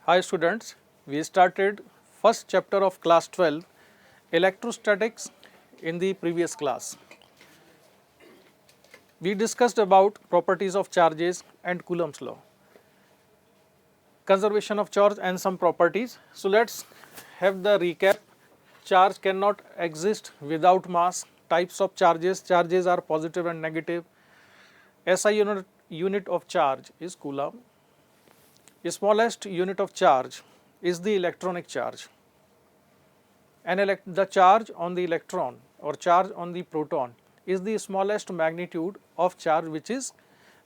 Hi students, we started first chapter of class 12 electrostatics in the previous class. We discussed about properties of charges and Coulomb's law, conservation of charge and some properties. So let's have the recap. Charge cannot exist without mass. Types of charges are positive and negative. SI unit of charge is Coulomb. Smallest unit of charge is the electronic charge. And the charge on the electron or charge on the proton is the smallest magnitude of charge which is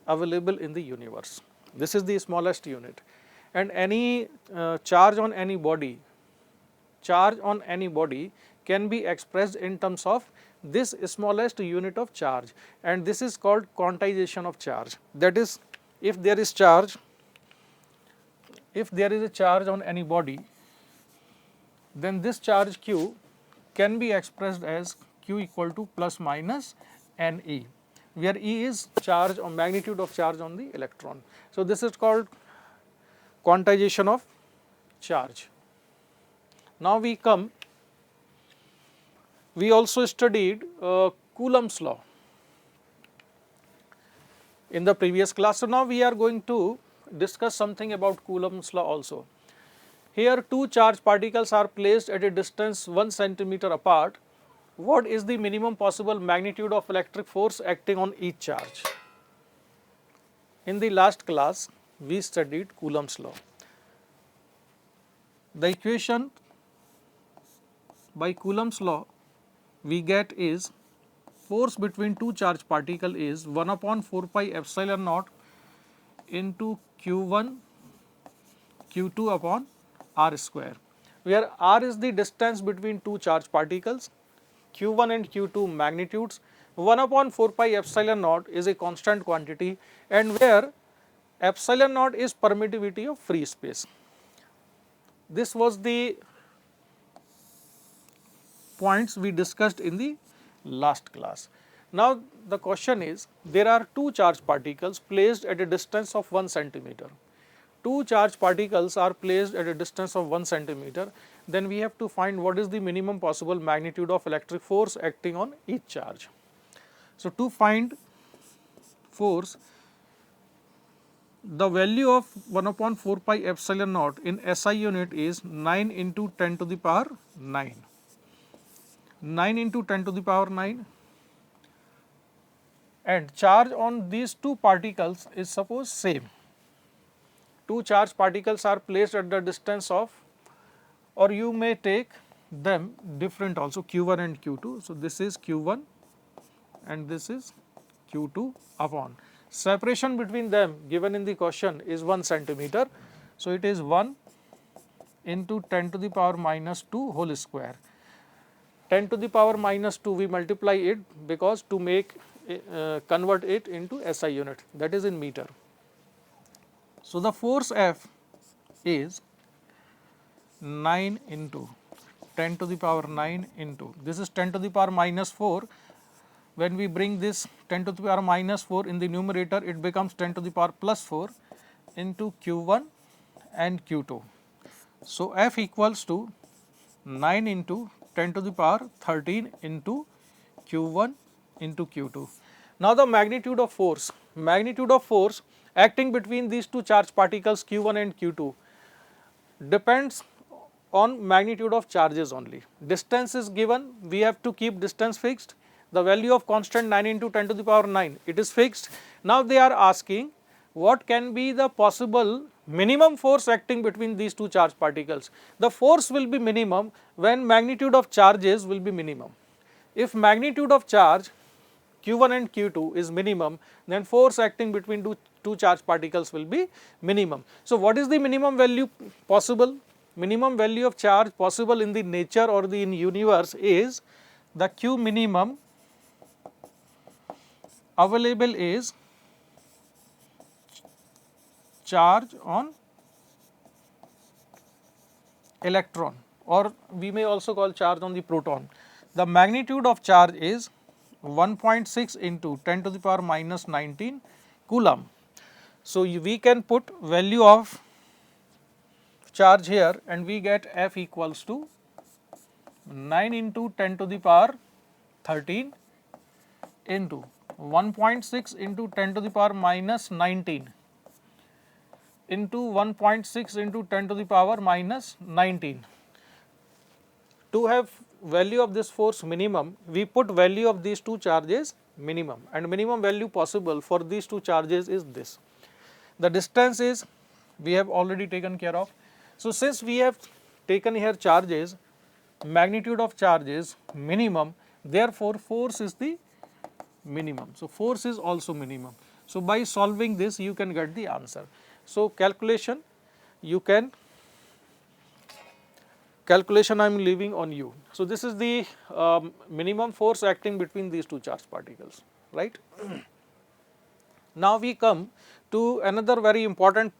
available in the universe. This is the smallest unit. And any charge on any body can be expressed in terms of this smallest unit of charge, and this is called quantization of charge. That is, if there is a charge on any body, then this charge q can be expressed as q equal to plus minus Ne, where E is charge or magnitude of charge on the electron. So this is called quantization of charge. Now we also studied Coulomb's law in the previous class. So now we are going to discuss something about Coulomb's law also. Here two charged particles are placed at a distance 1 centimeter apart. What is the minimum possible magnitude of electric force acting on each charge? In the last class, we studied Coulomb's law. The equation by Coulomb's law we get is force between two charged particles is 1 upon 4 pi epsilon naught into Q1 Q2 upon R square, where R is the distance between two charged particles, Q1 and Q2 magnitudes, 1 upon 4 pi epsilon naught is a constant quantity, and where epsilon naught is permittivity of free space. This was the points we discussed in the last class. Now the question is, there are two charged particles placed at a distance of 1 centimeter. Two charged particles are placed at a distance of 1 centimeter, then we have to find what is the minimum possible magnitude of electric force acting on each charge. So to find force, the value of 1 upon 4 pi epsilon naught in SI unit is 9 into 10 to the power 9. 9 into 10 to the power 9, and charge on these two particles is suppose same. Two charged particles are placed at the distance of, or you may take them different also, Q1 and Q2. So this is Q1 and this is Q2 upon. Separation between them given in the question is 1 centimeter. So it is 1 into 10 to the power minus 2 whole square. 10 to the power minus 2 we multiply it because to make convert it into SI unit, that is in meter. So the force F is 9 into 10 to the power 9 into, this is 10 to the power minus 4. When we bring this 10 to the power minus 4 in the numerator, it becomes 10 to the power plus 4 into Q1 and Q2. So F equals to 9 into 10 to the power 13 into Q1 into Q2. Now the magnitude of force acting between these two charged particles Q1 and Q2 depends on magnitude of charges only. Distance is given, we have to keep distance fixed. The value of constant 9 into 10 to the power 9, it is fixed. Now they are asking what can be the possible minimum force acting between these two charged particles. The force will be minimum when magnitude of charges will be minimum. If magnitude of charge Q1 and Q2 is minimum, then force acting between two charged particles will be minimum. So what is the minimum value possible? Minimum value of charge possible in the nature or the in universe is the Q minimum available is charge on electron, or we may also call charge on the proton. The magnitude of charge is 1.6 into 10 to the power minus 19 Coulomb. So we can put value of charge here and we get F equals to 9 into 10 to the power 13 into 1.6 into 10 to the power minus 19 into 1.6 into 10 to the power minus 19. To have value of this force minimum, we put value of these two charges minimum, and minimum value possible for these two charges is this. The distance is we have already taken care of. So, since we have taken here charges, magnitude of charges minimum, therefore, force is the minimum. So, force is also minimum. So, by solving this you can get the answer. So, calculation I am leaving on you. So, this is the minimum force acting between these two charged particles, right. Now, we come to another very important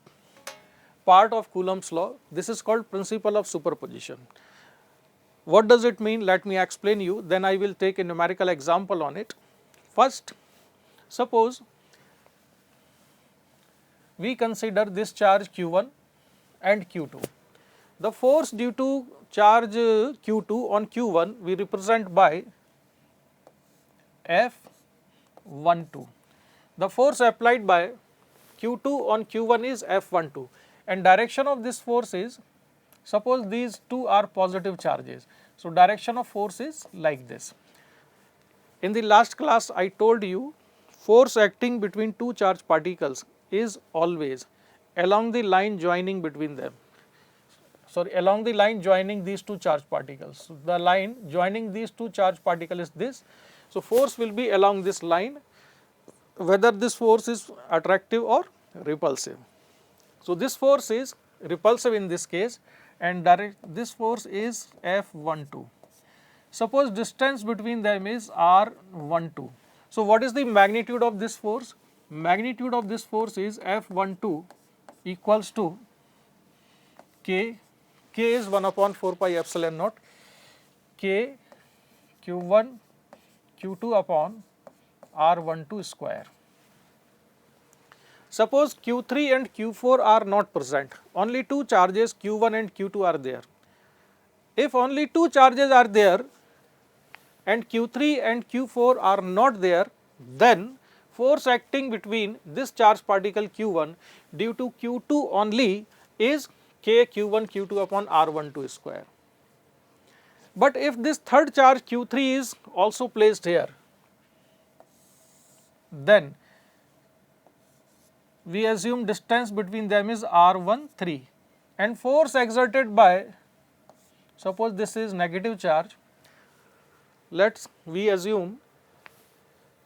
part of Coulomb's law. This is called principle of superposition. What does it mean? Let me explain you, then I will take a numerical example on it. First, suppose we consider this charge Q1 and Q2. The force due to charge Q2 on Q1 we represent by F12. The force applied by Q2 on Q1 is F12, and direction of this force is, suppose these two are positive charges. So, direction of force is like this. In the last class I told you force acting between two charged particles is always along the line joining between them. Sorry, along the line joining these two charged particles. So, the line joining these two charged particles is this. So, force will be along this line, whether this force is attractive or repulsive. So, this force is repulsive in this case, and this force is F12. Suppose distance between them is R12. So, what is the magnitude of this force? Magnitude of this force is F12 equals to K. K is 1 upon 4 pi epsilon naught, K Q1 Q2 upon R12 square. Suppose Q3 and Q4 are not present, only two charges Q1 and Q2 are there. If only two charges are there and Q3 and Q4 are not there, then force acting between this charged particle Q1 due to Q2 only is K Q1 Q2 upon R12 square. But if this third charge Q3 is also placed here, then we assume distance between them is R13, and force exerted by, suppose this is negative charge, we assume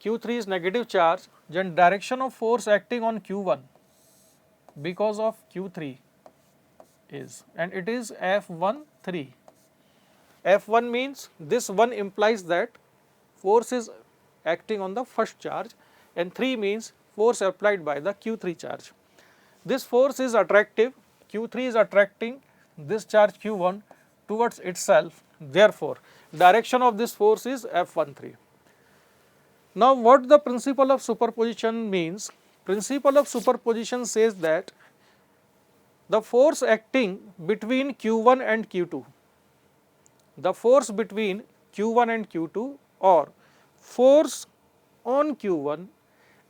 Q3 is negative charge, then direction of force acting on Q1 because of Q3 is, and it is F13. F1 means this 1 implies that force is acting on the first charge, and 3 means force applied by the Q3 charge. This force is attractive, Q3 is attracting this charge Q1 towards itself, therefore, direction of this force is F13. Now, what the principle of superposition means? Principle of superposition says that the force acting between Q1 and Q2, the force between Q1 and Q2 or force on Q1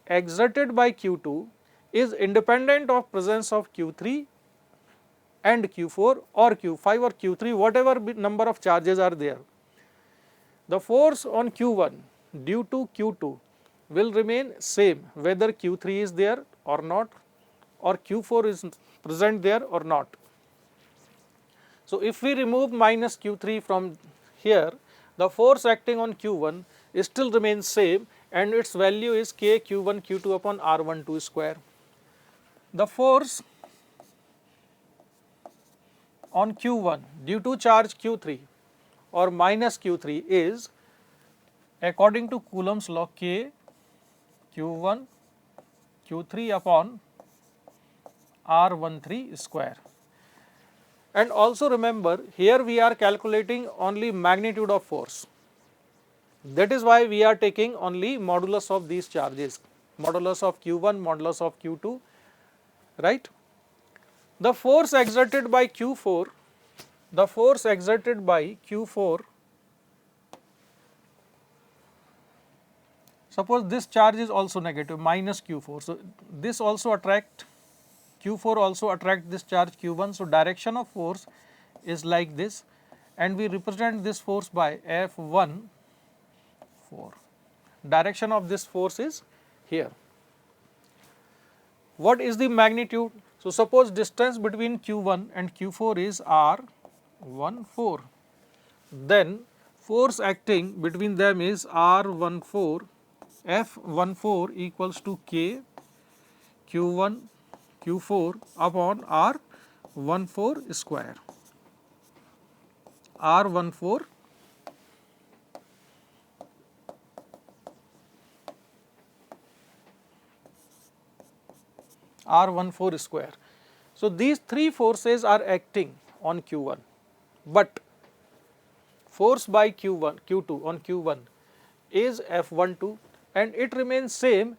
exerted by Q2 is independent of presence of Q3 and Q4 or Q5 or Q3, whatever number of charges are there. The force on Q1 due to Q2 will remain same whether Q3 is there or not, or Q4 is present there or not. So, if we remove minus Q3 from here, the force acting on Q1 still remains same, and its value is K Q1 Q2 upon R12 square. The force on Q1 due to charge Q3 or minus Q3 is, according to Coulomb's law, K Q1 Q3 upon R13 square. And also remember, here we are calculating only magnitude of force. That is why we are taking only modulus of these charges, modulus of Q1, modulus of Q2, right. The force exerted by Q4, the force exerted by Q4, suppose this charge is also negative, minus Q4. So, this also attract, Q4 also attract this charge Q1. So, direction of force is like this, and we represent this force by F1 4. Direction of this force is here. What is the magnitude? So, suppose distance between Q1 and Q4 is R14, then force acting between them is R14, F14 equals to K Q1 Q4 upon R14 square. R14 R14 square. So, these three forces are acting on Q1, but force by Q2 on Q1 is F12, and it remains same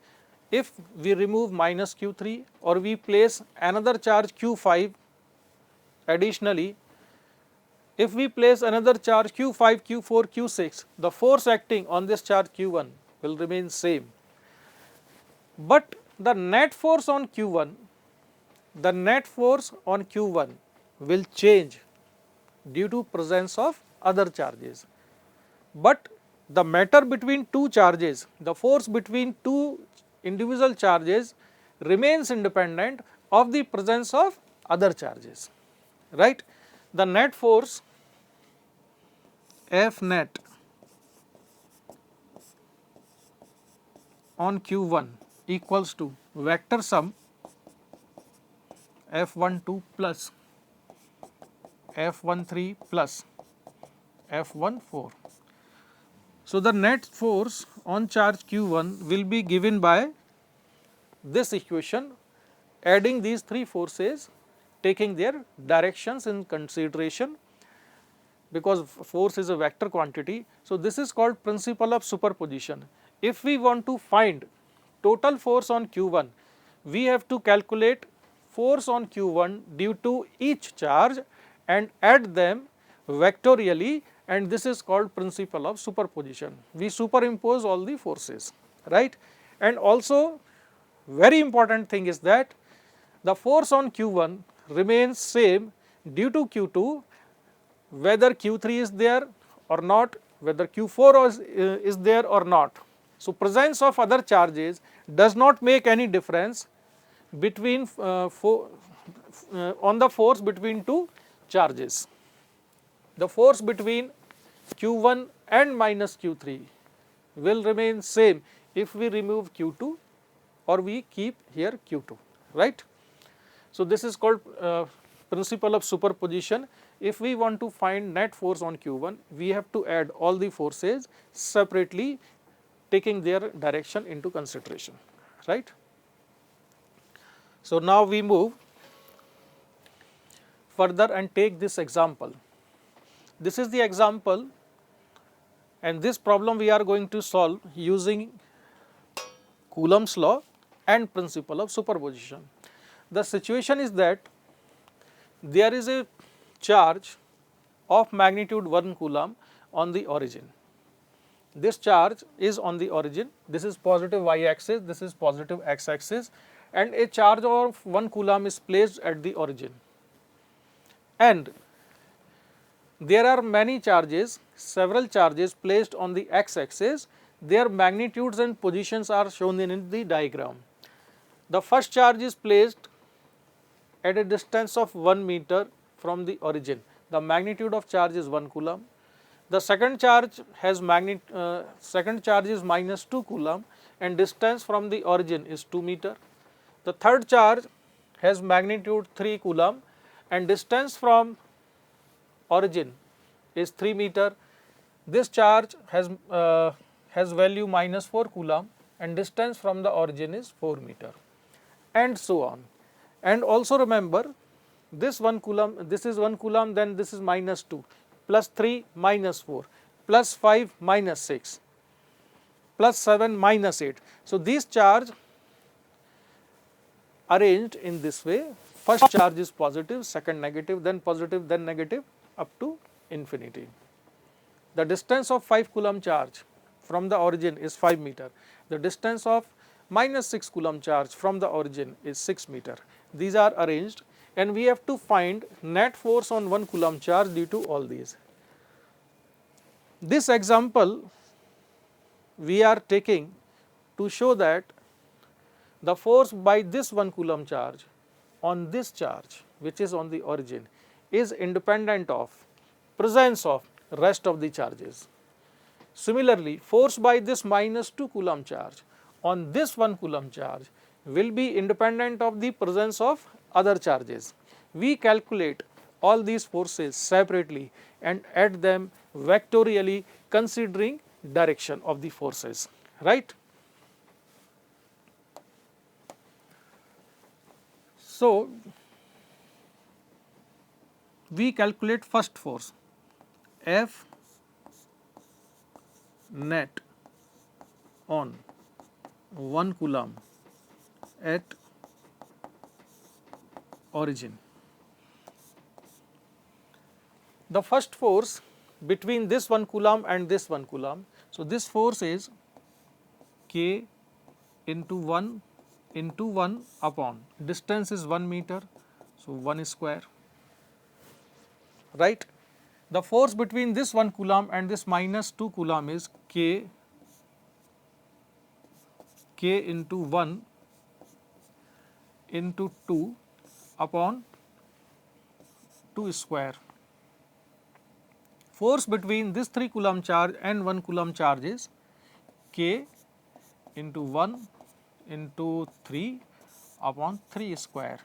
if we remove minus Q3 or we place another charge Q5 additionally. If we place another charge Q5, Q4, Q6, the force acting on this charge Q1 will remain same. But the net force on Q1, the net force on Q1 will change due to presence of other charges. But the matter between two charges, the force between two individual charges remains independent of the presence of other charges, right. The net force F net on Q1 equals to vector sum F12 plus F13 plus F14. So, the net force on charge Q1 will be given by this equation, adding these three forces, taking their directions in consideration, because force is a vector quantity. So, this is called principle of superposition. If we want to find total force on Q1, we have to calculate force on Q1 due to each charge and add them vectorially, and this is called principle of superposition. We superimpose all the forces, right. And also very important thing is that the force on Q1 remains same due to Q2, whether Q3 is there or not, whether Q4 is there or not. So, presence of other charges does not make any difference between on the force between two charges. The force between Q1 and minus Q3 will remain same if we remove Q2 or we keep here Q2, right. So, this is called principle of superposition. If we want to find net force on Q1, we have to add all the forces separately, taking their direction into consideration, right. So, now we move further and take this example. This is the example, and this problem we are going to solve using Coulomb's law and principle of superposition. The situation is that there is a charge of magnitude 1 coulomb on the origin. This charge is on the origin, this is positive y axis, this is positive x axis, and a charge of 1 coulomb is placed at the origin. And there are many charges, several charges placed on the x axis, their magnitudes and positions are shown in the diagram. The first charge is placed at a distance of 1 meter from the origin. The magnitude of charge is 1 coulomb. The second charge has second charge is minus 2 coulomb and distance from the origin is 2 meter. The third charge has magnitude 3 coulomb and distance from origin is 3 meter. This charge has value minus 4 coulomb and distance from the origin is 4 meter, and so on. And also remember, this 1 coulomb, this is 1 coulomb, then this is minus 2, plus 3 minus 4, plus 5 minus 6, plus 7 minus 8. So, these charge arranged in this way first charge is positive, second negative, then positive, then negative, up to infinity. The distance of 5 coulomb charge from the origin is 5 meter. The distance of minus 6 coulomb charge from the origin is 6 meter. These are arranged, and we have to find net force on 1 coulomb charge due to all these. This example we are taking to show that the force by this 1 coulomb charge on this charge, which is on the origin, is independent of presence of rest of the charges. Similarly, force by this minus 2 coulomb charge on this 1 coulomb charge will be independent of the presence of other charges. We calculate all these forces separately and add them vectorially considering direction of the forces, right. So, we calculate first force F net on 1 coulomb at origin. The first force between this 1 coulomb and this 1 coulomb, so this force is K into 1 into 1 upon distance is 1 meter, so 1 square, right. The force between this 1 coulomb and this minus 2 coulomb is K into 1 into 2 upon 2 square. Force between this 3 coulomb charge and 1 coulomb charge is K into 1 into 3 upon 3 square.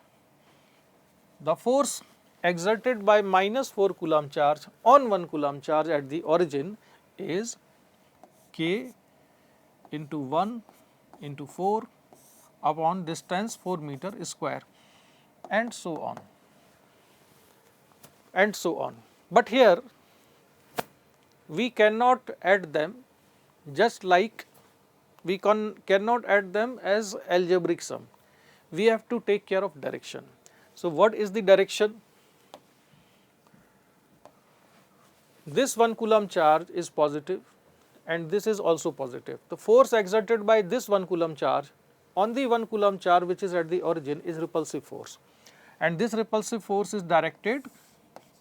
The force exerted by minus 4 coulomb charge on 1 coulomb charge at the origin is K into 1 into 4 upon distance 4 meter square, and so on and so on. But here we cannot add them just like we cannot add them as algebraic sum. We have to take care of direction. So, what is the direction? This 1 coulomb charge is positive and this is also positive. The force exerted by this 1 coulomb charge on the 1 coulomb charge which is at the origin is repulsive force, and this repulsive force is directed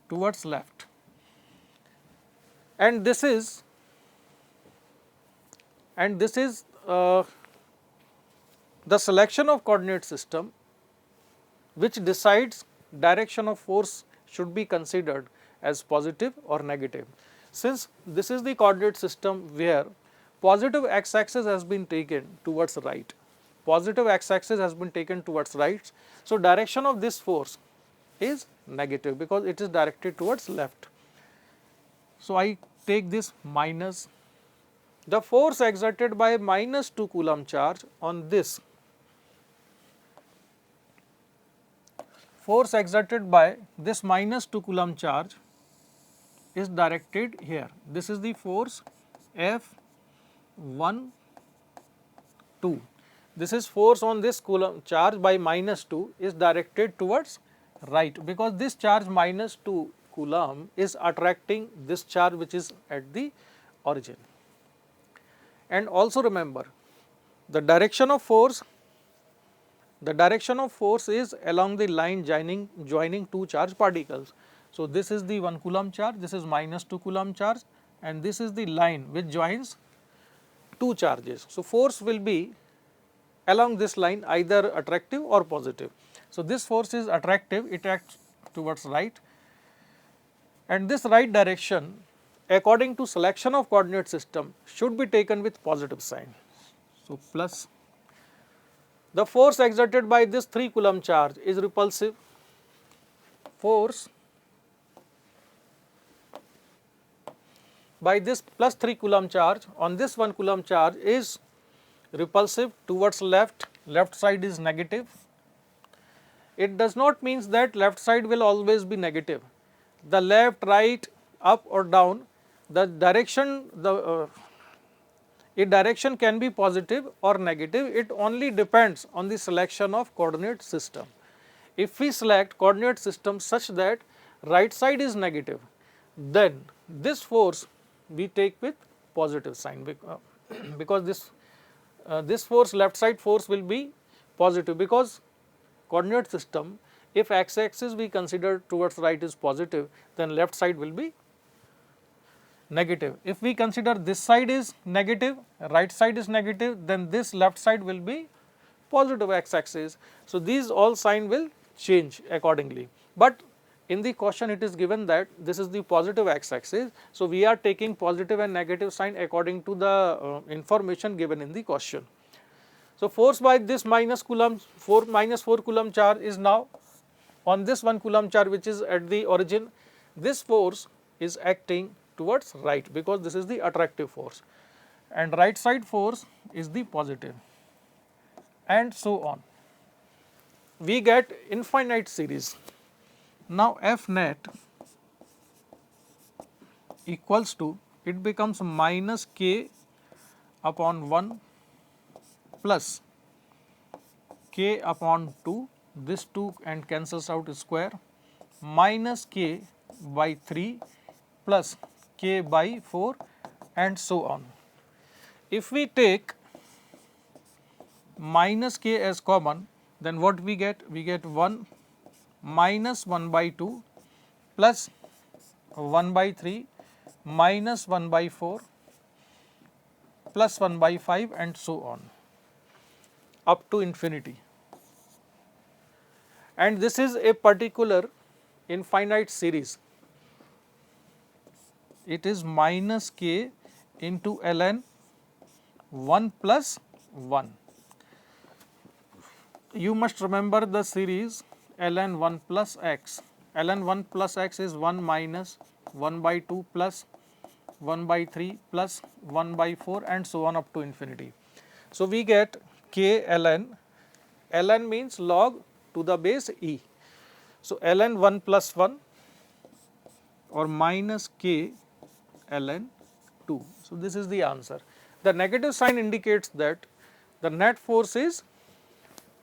towards left, and this is the selection of coordinate system which decides direction of force should be considered as positive or negative. Since this is the coordinate system where positive x-axis has been taken towards right, so direction of this force is negative because it is directed towards left. So, I take this minus the force exerted by minus 2 coulomb charge on this, force exerted by this minus 2 coulomb charge is directed here. This is the force F1 2. This is force on this coulomb charge by minus 2 is directed towards right because this charge minus 2 coulomb is attracting this charge which is at the origin. And also remember, the direction of force is along the line joining two charge particles. So, this is the 1 coulomb charge, this is minus 2 coulomb charge, and this is the line which joins two charges. So, force will be along this line either attractive or positive. So, this force is attractive, it acts towards right, and this right direction according to selection of coordinate system should be taken with positive sign. So, plus the force exerted by this 3 coulomb charge is repulsive. Force by this plus 3 coulomb charge on this 1 coulomb charge is repulsive towards left, left side is negative. It does not mean that left side will always be negative. The left, right, up or down, the direction direction can be positive or negative, it only depends on the selection of coordinate system. if we select coordinate system such that right side is negative, then this force we take with positive sign, because this force, left side force, will be positive, because coordinate system, if x axis we consider towards right is positive, then left side will be negative. If we consider this side is negative, right side is negative, then this left side will be positive x axis. So, these all sign will change accordingly, but in the question it is given that this is the positive x axis. So, we are taking positive and negative sign according to the information given in the question. So, force by this minus 4 coulomb charge is now on this 1 coulomb charge which is at the origin. This force is acting towards right, because this is the attractive force, and right side force is the positive, and so on. We get infinite series. Now, F net equals to, it becomes minus k upon 1 plus k upon 2, this 2 and cancels out square, minus k by 3 plus k by 4, and so on. If we take minus k as common, then what we get? We get 1 minus 1 by 2 plus 1 by 3 minus 1 by 4 plus 1 by 5, and so on up to infinity. And this is a particular infinite series. It is minus k into ln 1 plus 1. You must remember the series ln 1 plus x. Ln 1 plus x is 1 minus 1 by 2 plus 1 by 3 plus 1 by 4, and so on up to infinity. So, we get k ln means log to the base e. So, ln 1 plus 1 or minus k ln 2. So, this is the answer. The negative sign indicates that the net force is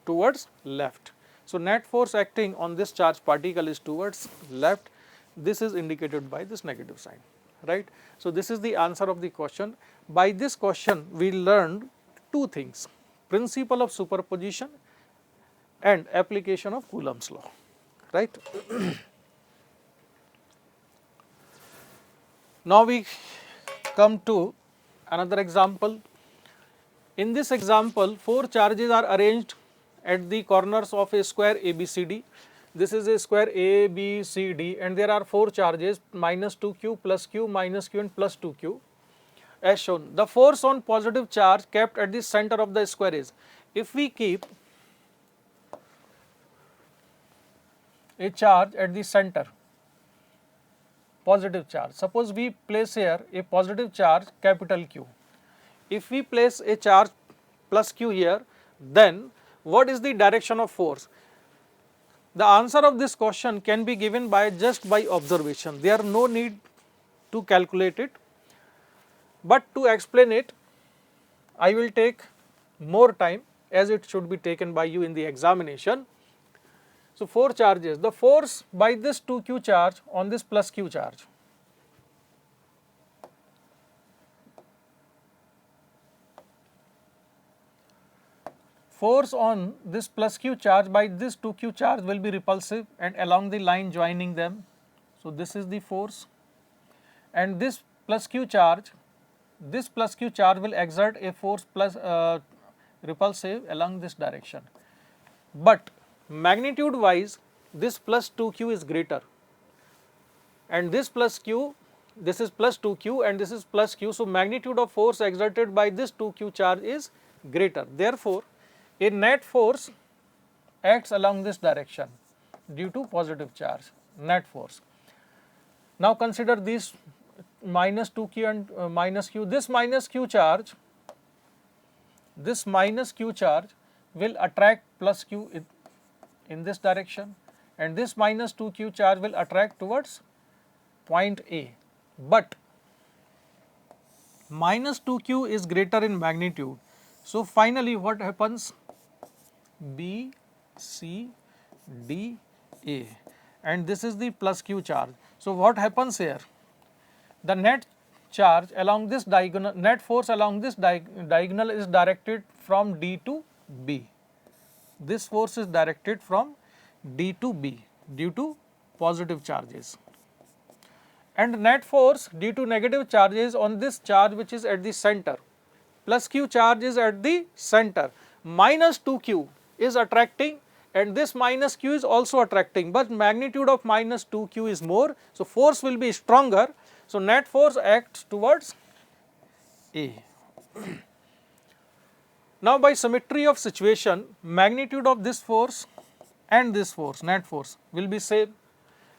towards left. So, net force acting on this charged particle is towards left. This is indicated by this negative sign, right. So, this is the answer of the question. By this question we learned two things: principle of superposition and application of Coulomb's law, right. Now, we come to another example. In this example, 4 charges are arranged at the corners of a square ABCD. This is a square ABCD, and there are 4 charges, minus 2q, plus q, minus q, and plus 2q, as shown. The force on positive charge kept at the center of the square is, if we keep a charge at the center, positive charge, suppose we place here a positive charge capital Q. If we place a charge plus q here, then what is the direction of force? The answer of this question can be given by just by observation. There are no need to calculate it, but to explain it I will take more time, as it should be taken by you in the examination. So, 4 charges, the force by this 2q charge on this plus q charge. Force on this plus q charge by this 2q charge will be repulsive and along the line joining them. So, this is the force, and this plus q charge will exert a force plus repulsive along this direction. But magnitude wise this plus 2q is greater, and this plus q, this is plus 2q and this is plus q. So, magnitude of force exerted by this 2q charge is greater. Therefore, a net force acts along this direction due to positive charge, net force. Now, consider these minus 2q and minus q. This minus q charge will attract plus q in this direction, and this minus 2q charge will attract towards point A. But minus 2q is greater in magnitude. So, finally, what happens? B, C, dA, and this is the plus q charge. So what happens here? The net charge along this diagonal, net force along this diagonal is directed from D to B. This force is directed from D to B due to positive charges. And net force due to negative charges on this charge which is at the center, plus q charge is at the center, minus 2q is attracting, and this minus q is also attracting, but magnitude of minus 2q is more, so force will be stronger. So net force acts towards A. Now by symmetry of situation, magnitude of this force and this force, net force, will be same.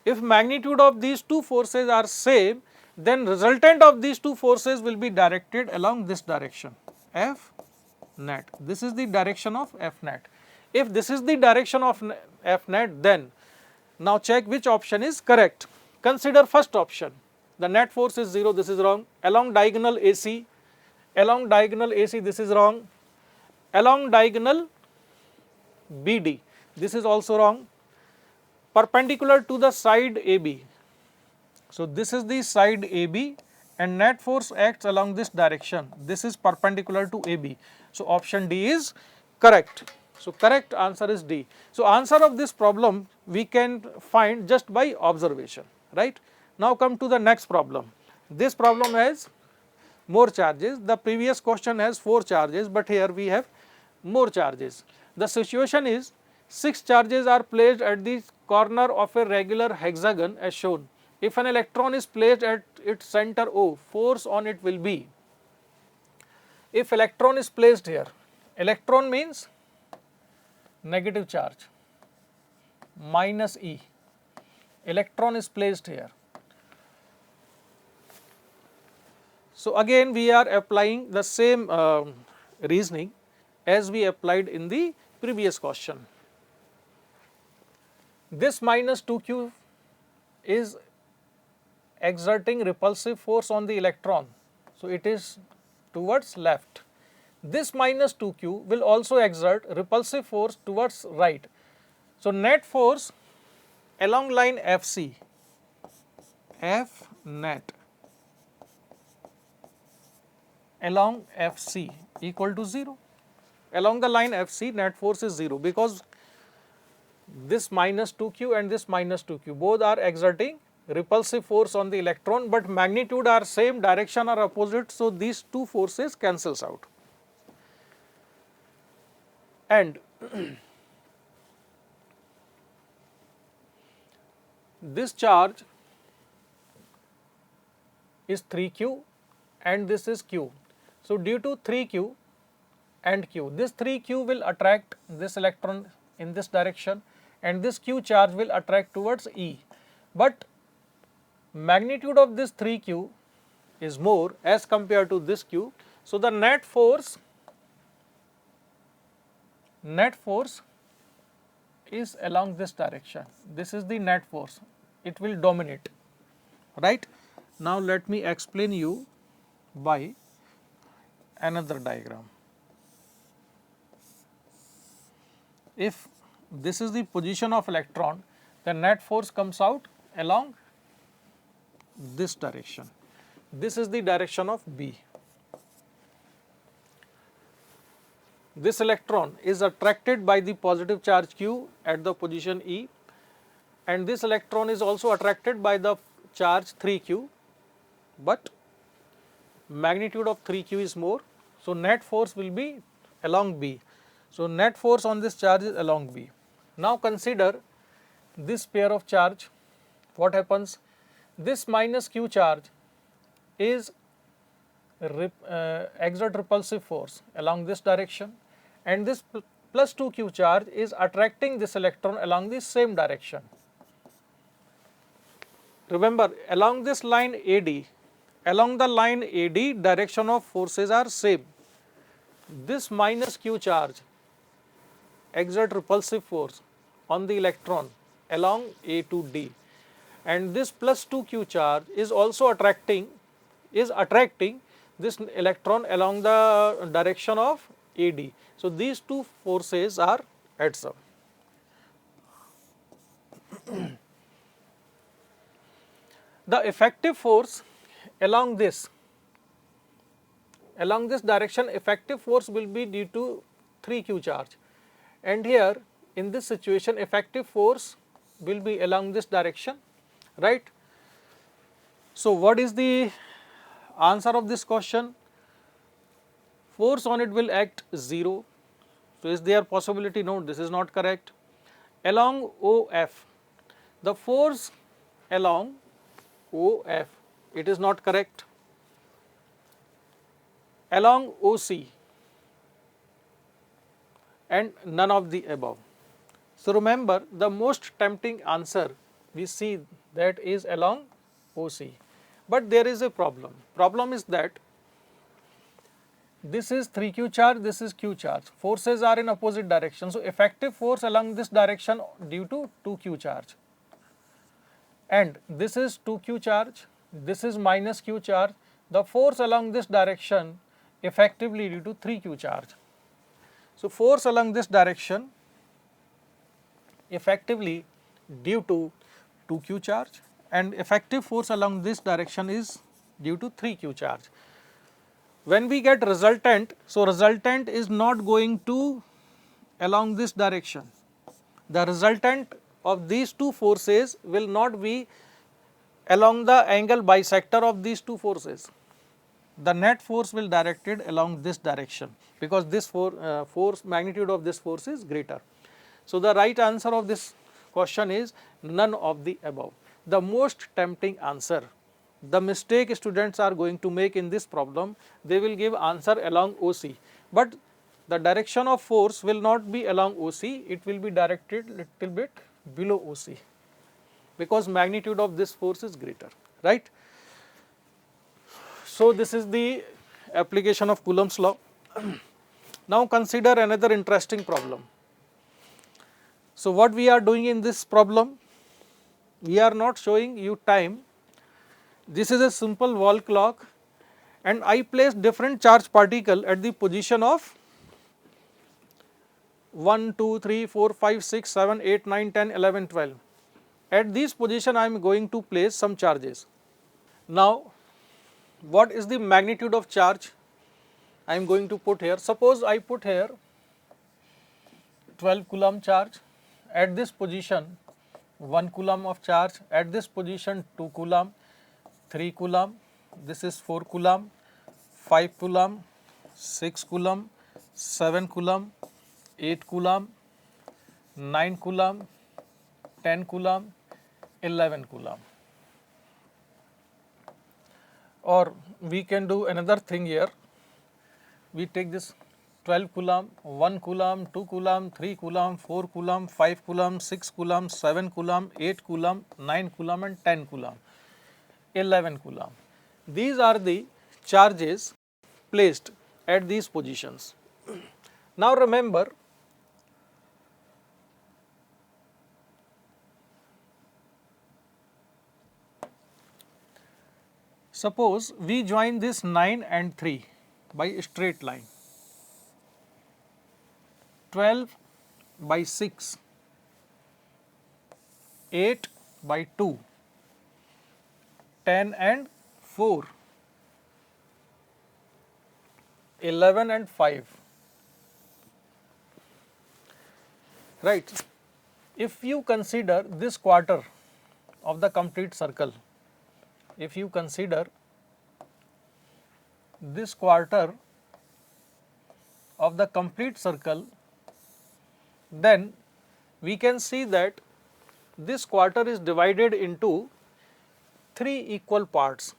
If magnitude of these two forces are same, then resultant of these two forces will be directed along this direction, F net. This is the direction of F net. If this is the direction of F net, then now check which option is correct. Consider first option. The net force is 0, this is wrong. Along diagonal AC, this is wrong. Along diagonal BD, this is also wrong. Perpendicular to the side AB. So this is the side AB and net force acts along this direction. This is perpendicular to AB. So option D is correct. So correct answer is D. So answer of this problem we can find just by observation, right? Now come to the next problem. This problem has more charges. The previous question has 4 charges, but here we have more charges. The situation is 6 charges are placed at the corner of a regular hexagon as shown. If an electron is placed at its center O, force on it will be. If electron is placed here, electron means negative charge, minus E. Electron is placed here. So again we are applying the same reasoning as we applied in the previous question. This minus 2q is exerting repulsive force on the electron, so it is towards left. This minus 2q will also exert repulsive force towards right. So net force along line FC, F net along FC equal to 0. Along the line FC, net force is 0 because this minus 2q and this minus 2q both are exerting repulsive force on the electron, but magnitude are same, direction are opposite, so these two forces cancels out. And this charge is 3q and this is q. So due to 3q and q, this 3q will attract this electron in this direction and this q charge will attract towards E. But magnitude of this 3q is more as compared to this q. So the net force is along this direction. This is the net force. It will dominate, right? Now let me explain you by another diagram. If this is the position of electron, the net force comes out along this direction. This is the direction of B. This electron is attracted by the positive charge Q at the position E, and this electron is also attracted by the charge 3Q, but magnitude of 3Q is more, so net force will be along B. So net force on this charge is along B. Now consider this pair of charge. What happens? This minus Q charge is exert repulsive force along this direction, and this plus 2Q charge is attracting this electron along the same direction. Remember, along this line AD, direction of forces are same. This minus Q charge exert repulsive force on the electron along A to D, and this plus 2Q charge is also attracting this electron along the direction of AD. So these two forces are adds up. The effective force along this direction, effective force will be due to 3q charge, and here in this situation effective force will be along this direction, right. So, what is the answer of this question? Force on it will act 0. So, is there possibility? No, this is not correct. Along OF, the force along OF, it is not correct. Along OC, and none of the above. So, remember the most tempting answer we see that is along OC, but there is a problem. Problem is that this is 3q charge, this is q charge, forces are in opposite direction. So, effective force along this direction due to 2q charge, and this is 2q charge, this is minus q charge, the force along this direction effectively due to 3q charge. So, force along this direction effectively due to 2q charge, and effective force along this direction is due to 3q charge. When we get resultant, so resultant is not going to along this direction. The resultant of these two forces will not be along the angle bisector of these two forces. The net force will directed along this direction, because this force magnitude of this force is greater. So, the right answer of this question is none of the above. The most tempting answer, the mistake students are going to make in this problem, they will give answer along OC, but the direction of force will not be along OC, it will be directed little bit below OC, because magnitude of this force is greater, right. So, this is the application of Coulomb's law. Now, consider another interesting problem. So, what we are doing in this problem, we are not showing you time. This is a simple wall clock, and I place different charge particle at the position of 1, 2, 3, 4, 5, 6, 7, 8, 9, 10, 11, 12. At this position I am going to place some charges. Now, what is the magnitude of charge I am going to put here? Suppose I put here 12 coulomb charge, at this position 1 coulomb of charge, at this position 2 coulomb, 3 coulomb, this is 4 coulomb, 5 coulomb, 6 coulomb, 7 coulomb, 8 coulomb, 9 coulomb, 10 coulomb, 11 coulomb. Or we can do another thing here, we take this 12 coulomb, 1 coulomb, 2 coulomb, 3 coulomb, 4 coulomb, 5 coulomb, 6 coulomb, 7 coulomb, 8 coulomb, 9 coulomb and 10 coulomb, 11 coulomb. These are the charges placed at these positions. Now, remember, suppose we join this 9 and 3 by a straight line, 12 by 6, 8 by 2, 10 and 4, 11 and 5, right. If you consider this quarter of the complete circle, if you consider this quarter of the complete circle, then we can see that this quarter is divided into 3 equal parts.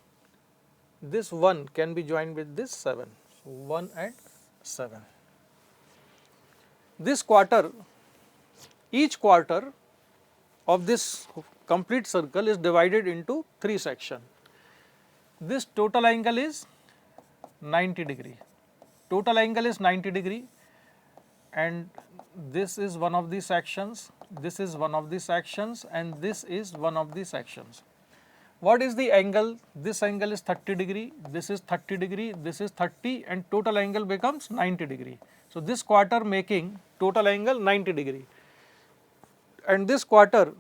This 1 can be joined with this 7, so 1 and 7. This quarter, each quarter of this complete circle is divided into 3 sections. This total angle is 90 degree. Total angle is 90 degree, and this is one of the sections, this is one of the sections, and this is one of the sections. What is the angle? This angle is 30 degree, this is 30 degree, this is 30, and total angle becomes 90 degree. So, this quarter making total angle 90 degree, and this quarter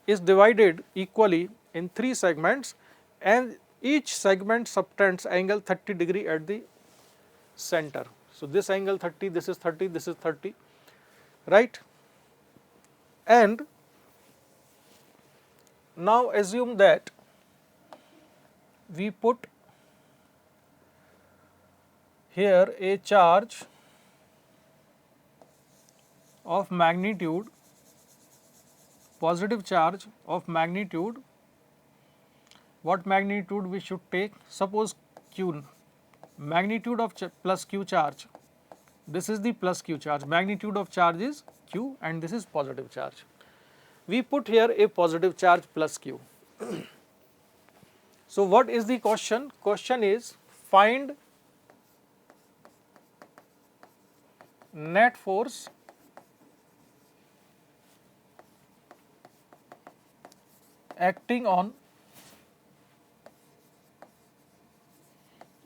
is divided equally in 3 segments, and each segment subtends angle 30 degree at the center. So, this angle 30, this is 30, this is 30, right. And now assume that we put here a charge of magnitude, positive charge of magnitude. What magnitude we should take? Suppose Q, magnitude of plus Q charge. This is the plus Q charge, magnitude of charge is Q, and this is positive charge. We put here a positive charge plus Q. So, what is the question? Question is find net force acting on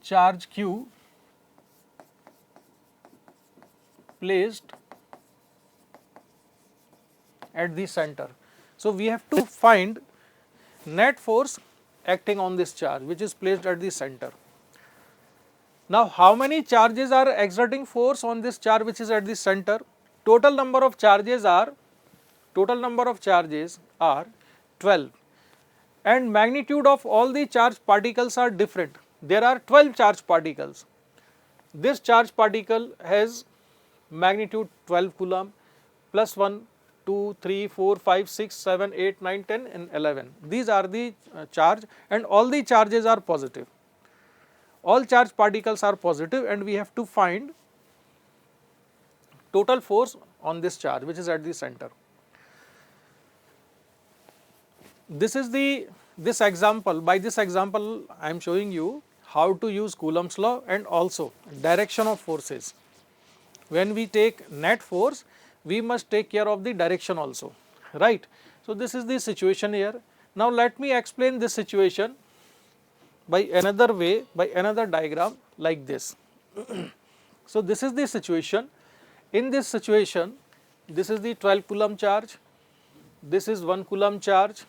charge Q placed at the center. So, we have to find net force acting on this charge which is placed at the center. Now, how many charges are exerting force on this charge which is at the center? Total number of charges are 12, and magnitude of all the charged particles are different. There are 12 charged particles. This charged particle has magnitude 12 coulomb plus 1, 2, 3, 4, 5, 6, 7, 8, 9, 10 and 11. These are the charge, and all the charges are positive. All charged particles are positive, and we have to find total force on this charge which is at the center. This is this example. By this example, I am showing you how to use Coulomb's law and also direction of forces. When we take net force, we must take care of the direction also, right. So, this is the situation here. Now, let me explain this situation by another way, by another diagram like this. So, this is the situation. In this situation, this is the 12 coulomb charge, this is 1 coulomb charge,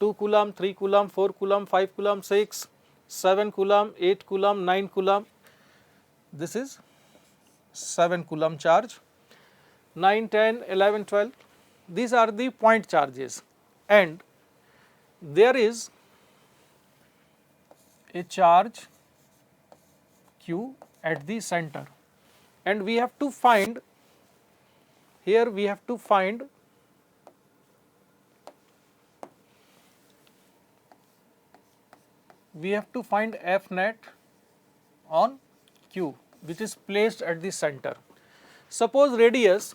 2 coulomb, 3 coulomb, 4 coulomb, 5 coulomb, 6, 7 coulomb, 8 coulomb, 9 coulomb, this is 7 coulomb charge, 9, 10, 11, 12, these are the point charges, and there is a charge Q at the center, and we have to find, here we have to find F net on Q which is placed at the center. Suppose radius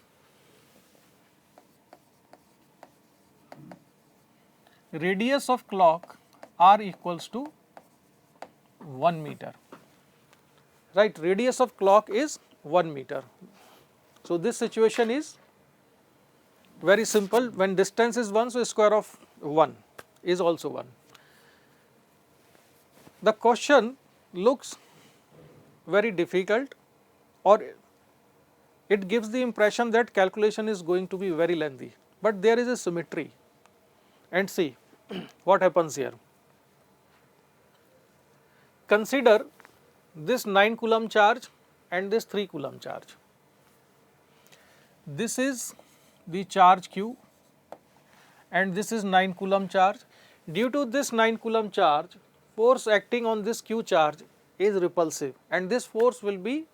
of clock r equals to 1 meter, right. Radius of clock is 1 meter. So, this situation is very simple. When distance is 1, so square of 1 is also 1. The question looks very difficult, or it gives the impression that calculation is going to be very lengthy, but there is a symmetry, and see what happens here. Consider this 9 coulomb charge and this 3 coulomb charge. This is the charge Q and this is 9 coulomb charge. Due to this 9 coulomb charge, force acting on this Q charge is repulsive, and this force will be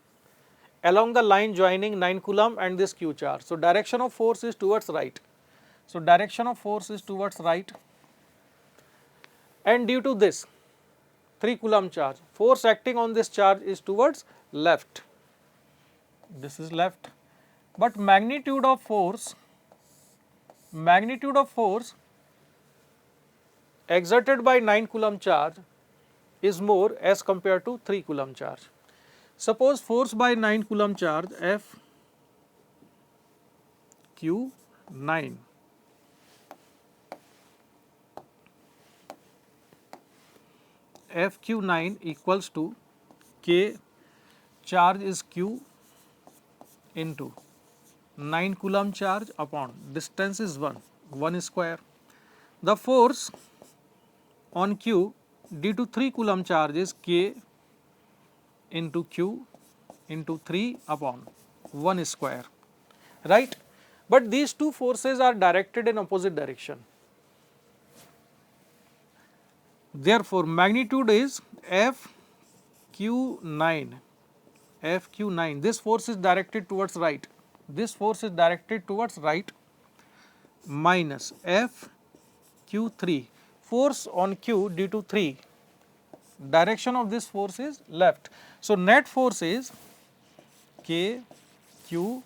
along the line joining 9 coulomb and this Q charge. So, direction of force is towards right. So, direction of force is towards right, and due to this 3 coulomb charge, force acting on this charge is towards left. This is left, but magnitude of force exerted by 9 coulomb charge is more as compared to 3 coulomb charge. Suppose force by 9 coulomb charge F Q 9 Fq9 equals to K, charge is Q into 9 coulomb charge upon distance is 1 square. the force on Q due to 3 coulomb charge is K into Q into 3 upon 1 square, right. But these two forces are directed in opposite direction. Therefore, magnitude is Fq9, Fq9. This force is directed towards right. This force is directed towards right minus Fq3. Force on Q due to 3. Direction of this force is left. So, net force is Kq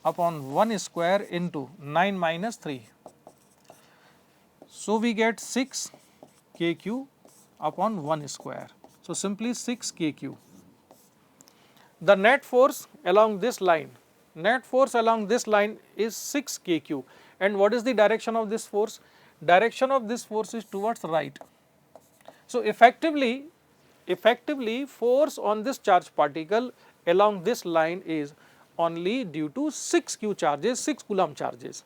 upon 1 square into 9 minus 3. So, we get 6 Kq upon 1 square. So, simply 6 Kq. The net force along this line, is 6 Kq. And what is the direction of this force? Direction of this force is towards right. So, effectively force on this charged particle along this line is only due to 6 Q charges, 6 coulomb charges.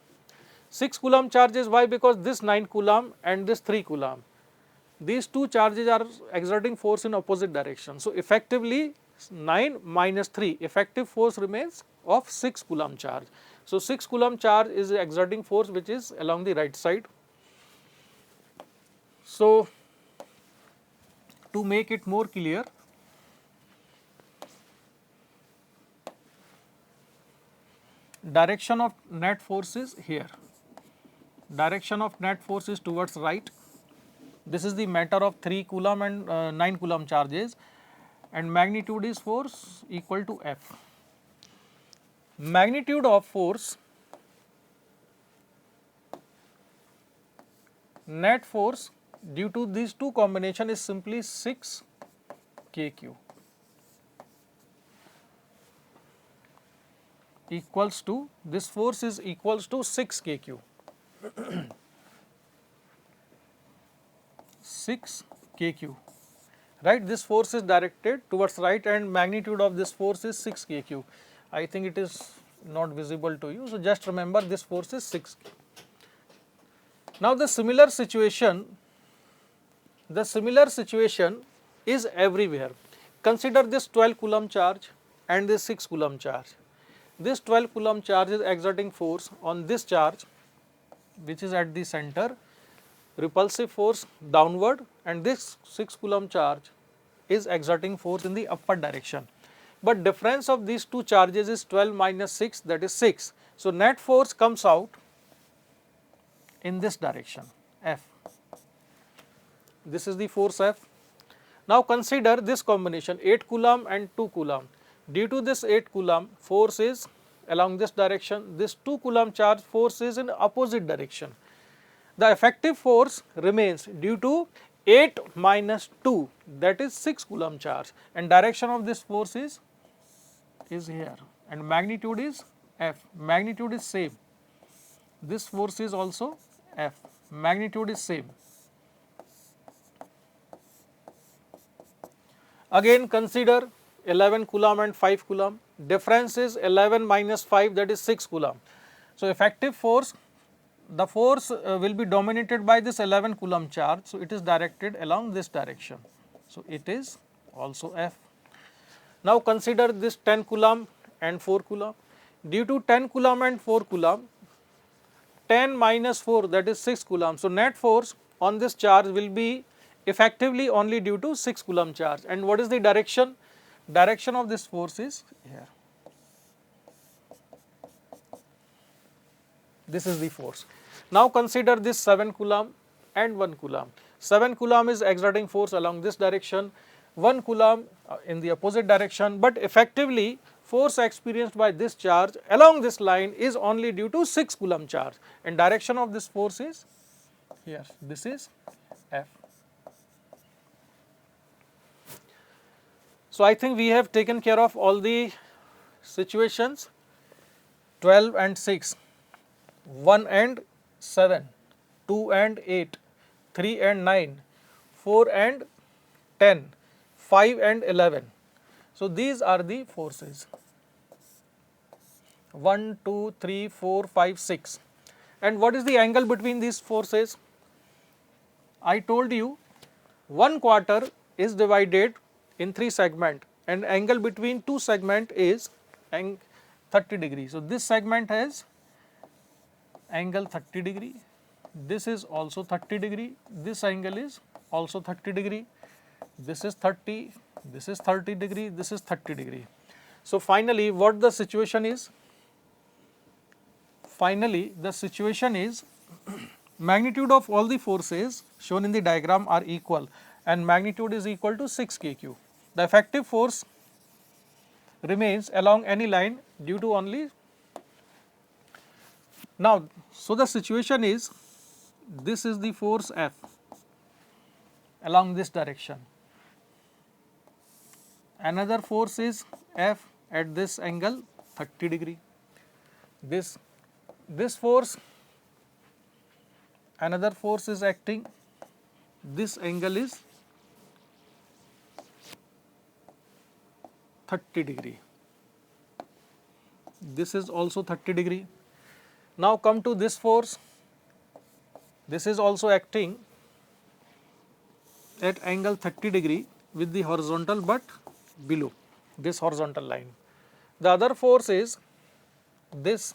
6 coulomb charges, why? Because this 9 coulomb and this 3 coulomb, these two charges are exerting force in opposite direction. So, effectively 9 minus 3, effective force remains of 6 coulomb charge. So, 6 coulomb charge is exerting force which is along the right side. So, to make it more clear, direction of net force is here. Direction of net force is towards right. This is the matter of 3 coulomb and 9 coulomb charges, and magnitude is force equal to F. Magnitude of force, net force due to these two combination is simply 6 Kq equals to, this force is equals to 6 Kq. 6 Kq, right. This force is directed towards right and magnitude of this force is 6 Kq. I think it is not visible to you. So, just remember this force is 6 K. Now, the similar situation is everywhere. Consider this 12 coulomb charge and this 6 coulomb charge. This 12 coulomb charge is exerting force on this charge which is at the center, repulsive force downward, and this 6 coulomb charge is exerting force in the upward direction. But difference of these two charges is 12 minus 6, that is 6. So, net force comes out in this direction, F. This is the force F. Now, consider this combination 8 coulomb and 2 coulomb. Due to this 8 coulomb, force is along this direction, this 2 coulomb charge force is in opposite direction. The effective force remains due to 8 minus 2, that is 6 coulomb charge, and direction of this force is here, and magnitude is F. Magnitude is same. This force is also F. Magnitude is same. Again consider 11 coulomb and 5 coulomb. Difference is 11 minus 5, that is 6 coulomb. So, effective force, the force will be dominated by this 11 coulomb charge. So, it is directed along this direction. So, it is also F. Now, consider this 10 coulomb and 4 coulomb. Due to 10 coulomb and 4 coulomb, 10 minus 4, that is 6 coulomb. So, net force on this charge will be effectively only due to 6 coulomb charge. And what is the direction? Direction of this force is here. This is the force. Now, consider this 7 coulomb and 1 coulomb. 7 coulomb is exerting force along this direction, 1 coulomb in the opposite direction, but effectively force experienced by this charge along this line is only due to 6 coulomb charge, and direction of this force is here. This is F. So, I think we have taken care of all the situations. 12 and 6, 1 and 7, 2 and 8, 3 and 9, 4 and 10, 5 and 11. So, these are the forces 1, 2, 3, 4, 5, 6. And what is the angle between these forces? I told you 1/4 is divided in 3 segments and angle between 2 segments is 30 degree. So, this segment has angle 30 degree, this is also 30 degree, this angle is also 30 degree, this is 30, this is 30 degree, this is 30 degree. So, finally, what the situation is? Finally, the situation is magnitude of all the forces shown in the diagram are equal and magnitude is equal to 6 kQ. The effective force remains along any line due to only. Now, so the situation is this is the force F along this direction. Another force is F at this angle 30 degree. This force, another force is acting, this angle is 30 degree. This is also 30 degree. Now come to this force, this is also acting at angle 30 degree with the horizontal but below this horizontal line. The other force is this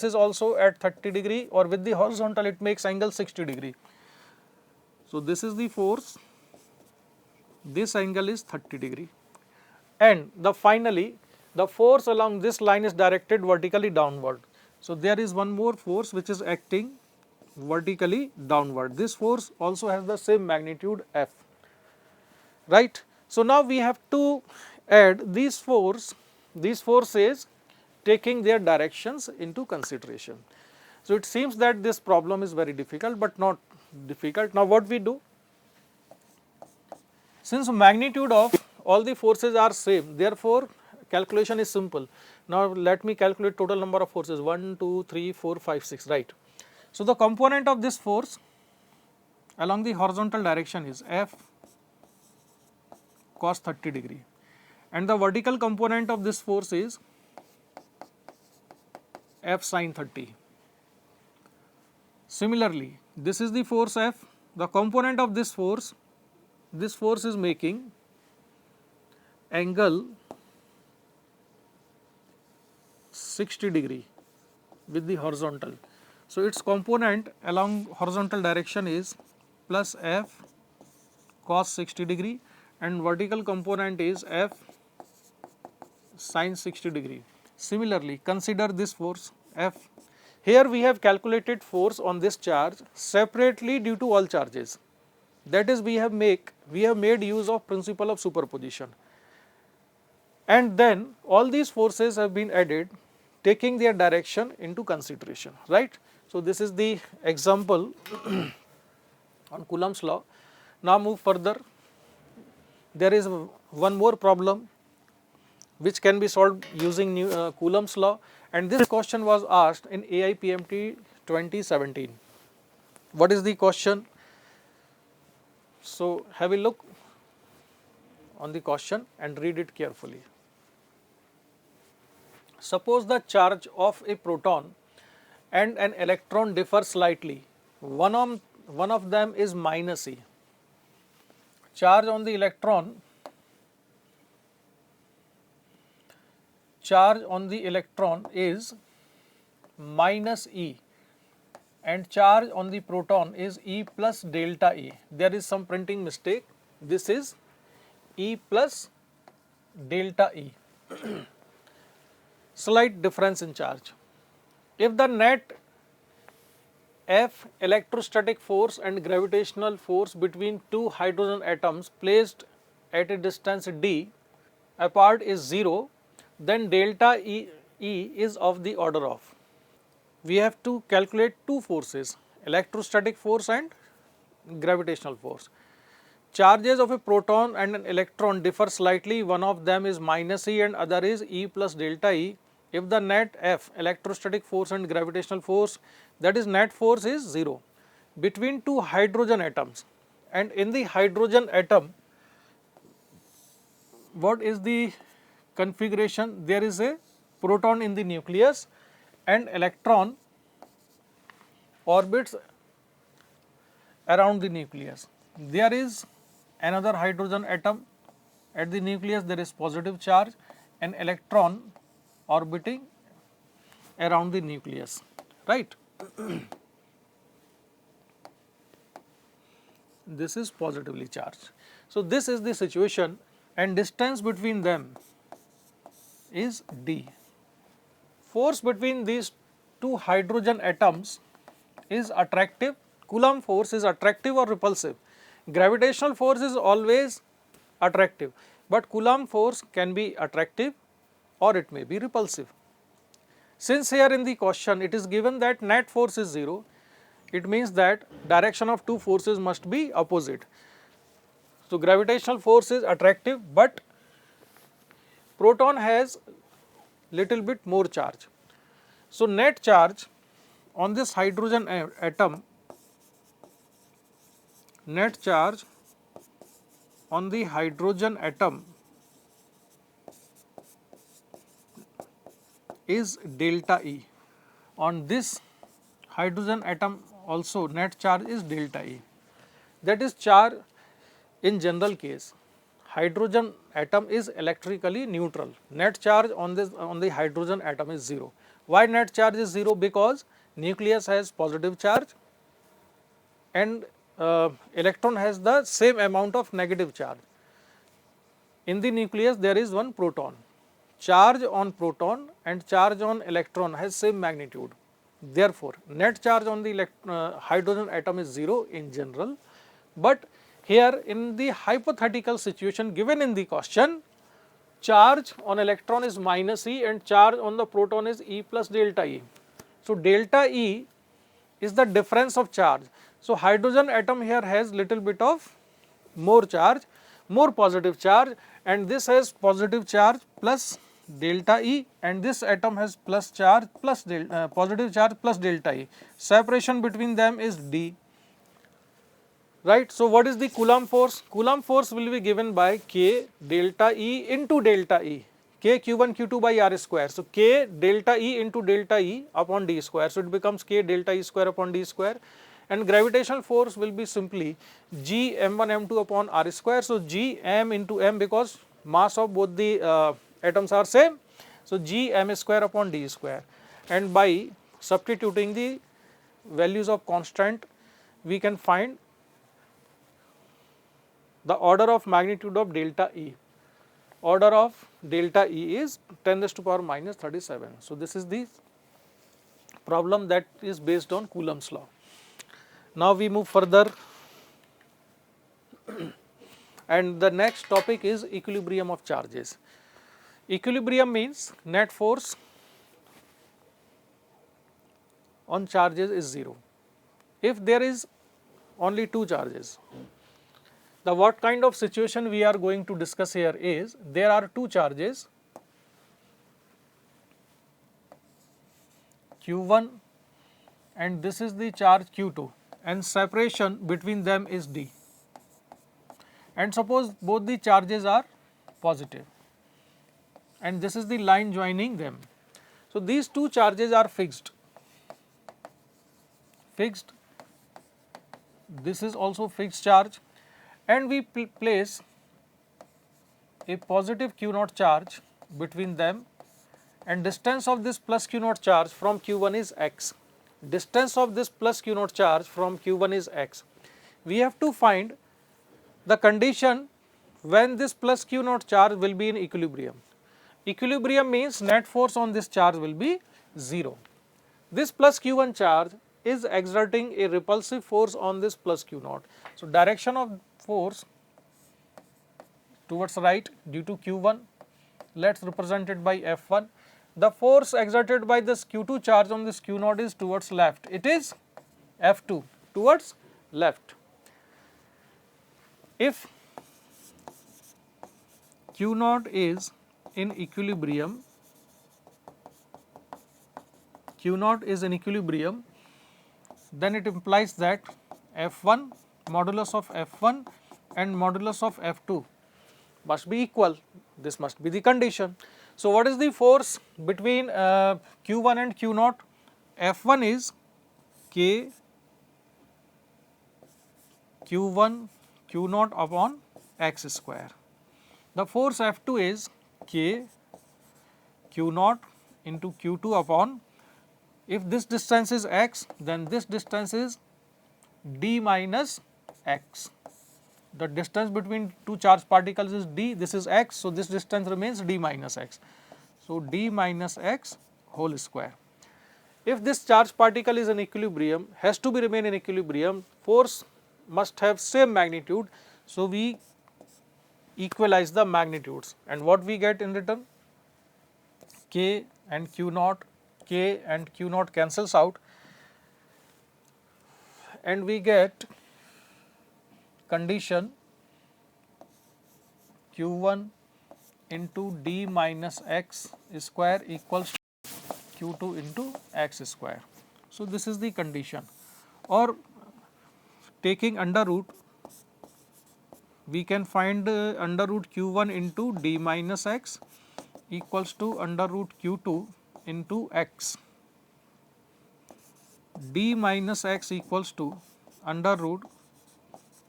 is also at 30 degree or with the horizontal it makes angle 60 degree. So, this is the force, this angle is 30 degree and finally the force along this line is directed vertically downward. So, there is one more force which is acting vertically downward. This force also has the same magnitude F, right. So, now we have to add these forces taking their directions into consideration. So, it seems that this problem is very difficult, but not difficult. Now, what we do? Since magnitude of all the forces are same, therefore, calculation is simple. Now, let me calculate total number of forces 1, 2, 3, 4, 5, 6, right. So, the component of this force along the horizontal direction is F cos 30 degree and the vertical component of this force is F sin 30. Similarly, this is the force F, the component of this force is making angle 60 degree with the horizontal. So, its component along horizontal direction is plus F cos 60 degree and vertical component is F sin 60 degree. Similarly, consider this force F. Here we have calculated force on this charge separately due to all charges. That is, we have made use of principle of superposition, and then all these forces have been added taking their direction into consideration, right. So, this is the example on Coulomb's law. Now, move further. There is one more problem which can be solved using Coulomb's law, and this question was asked in AIPMT 2017. What is the question? So, have a look on the question and read it carefully. Suppose the charge of a proton and an electron differ slightly. One of them is minus E. Charge on the electron is minus E and charge on the proton is E plus delta E. There is some printing mistake. This is E plus delta E. Slight difference in charge. If the net F electrostatic force and gravitational force between two hydrogen atoms placed at a distance d apart is 0, then delta E is of the order of. We have to calculate two forces, electrostatic force and gravitational force. Charges of a proton and an electron differ slightly, one of them is minus E and other is E plus delta E. If the net F electrostatic force and gravitational force, that is net force, is 0 between two hydrogen atoms, and in the hydrogen atom, what is the configuration? There is a proton in the nucleus and electron orbits around the nucleus. There is another hydrogen atom at the nucleus, there is positive charge, an electron orbiting around the nucleus, right. This is positively charged. So, this is the situation and distance between them is d. Force between these two hydrogen atoms is attractive. Coulomb force is attractive or repulsive. Gravitational force is always attractive, but Coulomb force can be attractive or it may be repulsive. Since here in the question it is given that net force is 0, it means that direction of two forces must be opposite. So, gravitational force is attractive, but proton has little bit more charge. So, net charge on this hydrogen atom, net charge on the hydrogen atom is delta E. On this hydrogen atom also net charge is delta E. That is charge in general case. Hydrogen atom is electrically neutral. Net charge on the hydrogen atom is 0. Why net charge is 0? Because nucleus has positive charge and electron has the same amount of negative charge. In the nucleus there is one proton. Charge on proton and charge on electron has same magnitude. Therefore, net charge on the hydrogen atom is 0 in general, but here in the hypothetical situation given in the question, charge on electron is minus E and charge on the proton is E plus delta E. So, delta E is the difference of charge. So, hydrogen atom here has little bit of more charge, more positive charge, and this has positive charge plus delta E, and this atom has plus charge plus positive charge plus delta E. Separation between them is D, right. So, what is the Coulomb force? Coulomb force will be given by K delta E into delta E, K Q1 Q2 by R square. So, K delta E into delta E upon D square. So, it becomes K delta E square upon D square, and gravitational force will be simply G m1 m2 upon R square. So, G m into m, because mass of both the atoms are same. So, G m square upon D square, and by substituting the values of constant we can find the order of magnitude of delta E. Order of delta E is 10 raised to power minus 37. So, this is the problem that is based on Coulomb's law. Now, we move further and the next topic is equilibrium of charges. Equilibrium means net force on charges is 0. If there is only two charges, the what kind of situation we are going to discuss here is there are two charges Q1 and this is the charge Q2, and separation between them is D, and suppose both the charges are positive and this is the line joining them. So, these two charges are fixed, this is also fixed charge, and we place a positive Q0 charge between them, and distance of this plus Q0 charge from Q1 is x. Distance of this plus Q0 charge from Q1 is x. We have to find the condition when this plus Q0 charge will be in equilibrium. Equilibrium means net force on this charge will be 0. This plus Q1 charge is exerting a repulsive force on this plus Q0. So, direction of force towards right due to Q1, let us represent it by F1. The force exerted by this Q2 charge on this Q0 is towards left, it is F2, towards left. If Q0 is in equilibrium, then it implies that F1, modulus of F1 and modulus of F2 must be equal. This must be the condition. So, what is the force between Q1 and Q0? F1 is K q1 q0 upon x square. The force F2 is K q0 into q2 upon, if this distance is x, then this distance is d minus x. The distance between two charged particles is d, this is x, so this distance remains d minus x. So, d minus x whole square. If this charged particle is in equilibrium, has to be remain in equilibrium, force must have same magnitude. So, we equalize the magnitudes, and what we get in return? K and q naught, K and q naught cancels out, and we get condition q1 into d minus x square equals q2 into x square. So, this is the condition, or taking under root, we can find under root q1 into d minus x equals to under root q2 into x. D minus x equals to under root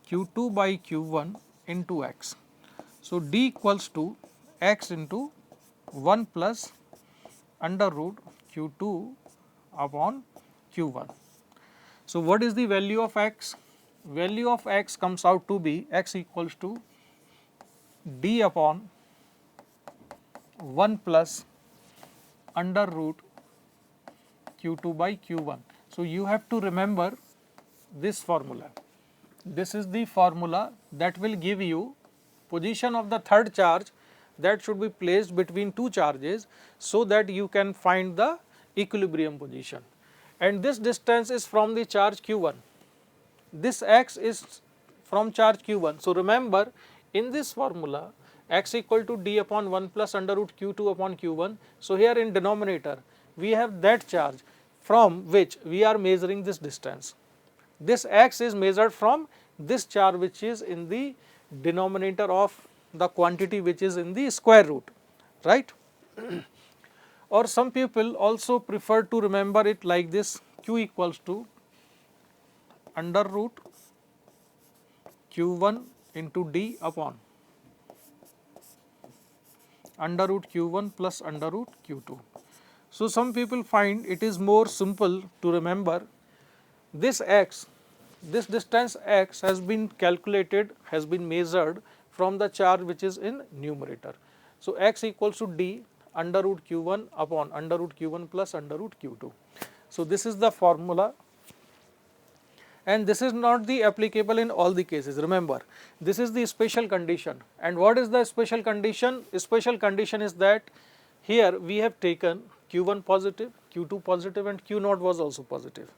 q2 by q1 into x. So, d equals to x into 1 plus under root q2 upon q1. So, what is the value of x? Value of x comes out to be x equals to d upon 1 plus under root q2 by q1. So, you have to remember this formula. This is the formula that will give you position of the third charge that should be placed between two charges, so that you can find the equilibrium position. And this distance is from the charge q1. This x is from charge q1. So, remember in this formula x equal to d upon 1 plus under root q2 upon q1. So, here in denominator we have that charge from which we are measuring this distance. This x is measured from this charge which is in the denominator of the quantity which is in the square root, right. Or some people also prefer to remember it like this: q equals to under root q1 into d upon under root q1 plus under root q2. So, some people find it is more simple to remember this x, this distance x has been calculated, has been measured from the charge which is in numerator. So, x equals to d under root q1 upon under root q1 plus under root q2. So, this is the formula, and this is not the applicable in all the cases. Remember, this is the special condition. And what is the special condition? Special condition is that here we have taken q1 positive, q2 positive, and q naught was also positive,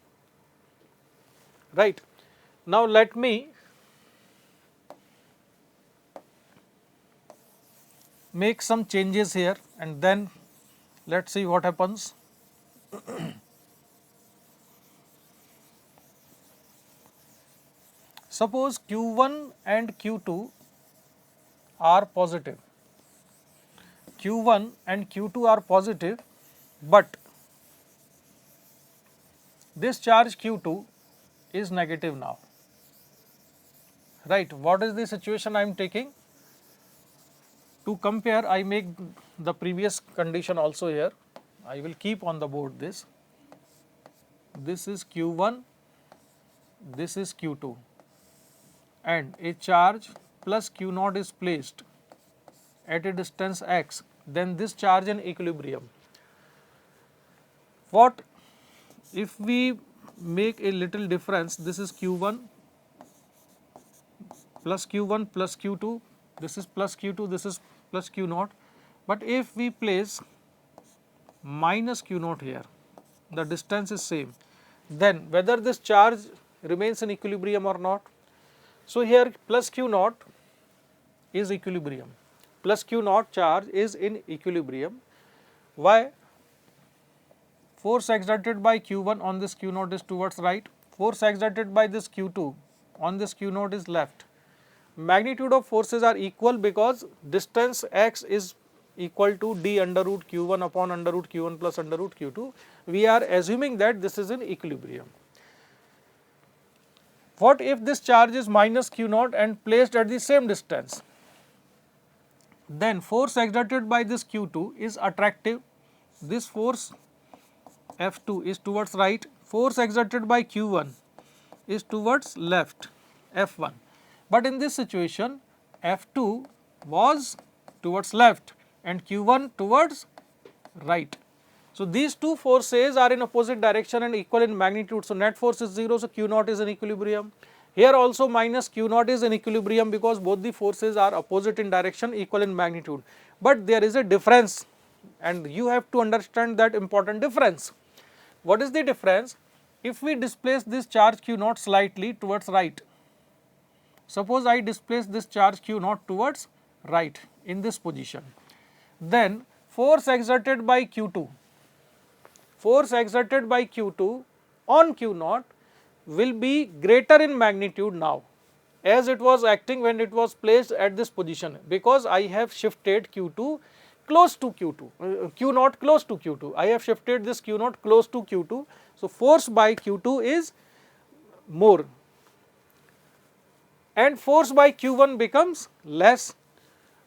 right. Now, let me make some changes here, and then let us see what happens. Suppose q1 and q2 are positive, q1 and q2 are positive, but this charge q2 is negative now, right. What is the situation I am taking? To compare, I make the previous condition also here. I will keep on the board this. This is q1, this is q2, and a charge plus q naught is placed at a distance x, then this charge in equilibrium. What if we make a little difference? This is q1 plus q2, this is plus q2, this is plus q naught, but if we place minus q naught here, the distance is same, then whether this charge remains in equilibrium or not. So, here plus q naught is equilibrium, plus q naught charge is in equilibrium. Why? Force exerted by q1 on this q naught is towards right, force exerted by this q2 on this q naught is left. Magnitude of forces are equal because distance x is equal to d under root q1 upon under root q1 plus under root q2. We are assuming that this is in equilibrium. What if this charge is minus q naught and placed at the same distance? Then force exerted by this q2 is attractive. This force F2 is towards right, force exerted by q1 is towards left, F1. But in this situation, F2 was towards left and q1 towards right. So these two forces are in opposite direction and equal in magnitude. So net force is 0, so q naught is in equilibrium. Here also minus q naught is in equilibrium because both the forces are opposite in direction, equal in magnitude. But there is a difference and you have to understand that important difference. What is the difference? If we displace this charge q naught slightly towards right, suppose I displace this charge q naught towards right in this position, then force exerted by q2, force exerted by q2 on q naught will be greater in magnitude now as it was acting when it was placed at this position, because I have shifted q2 close to q2, q naught close to q2, I have shifted this q naught close to q2. So force by q2 is more and force by q1 becomes less,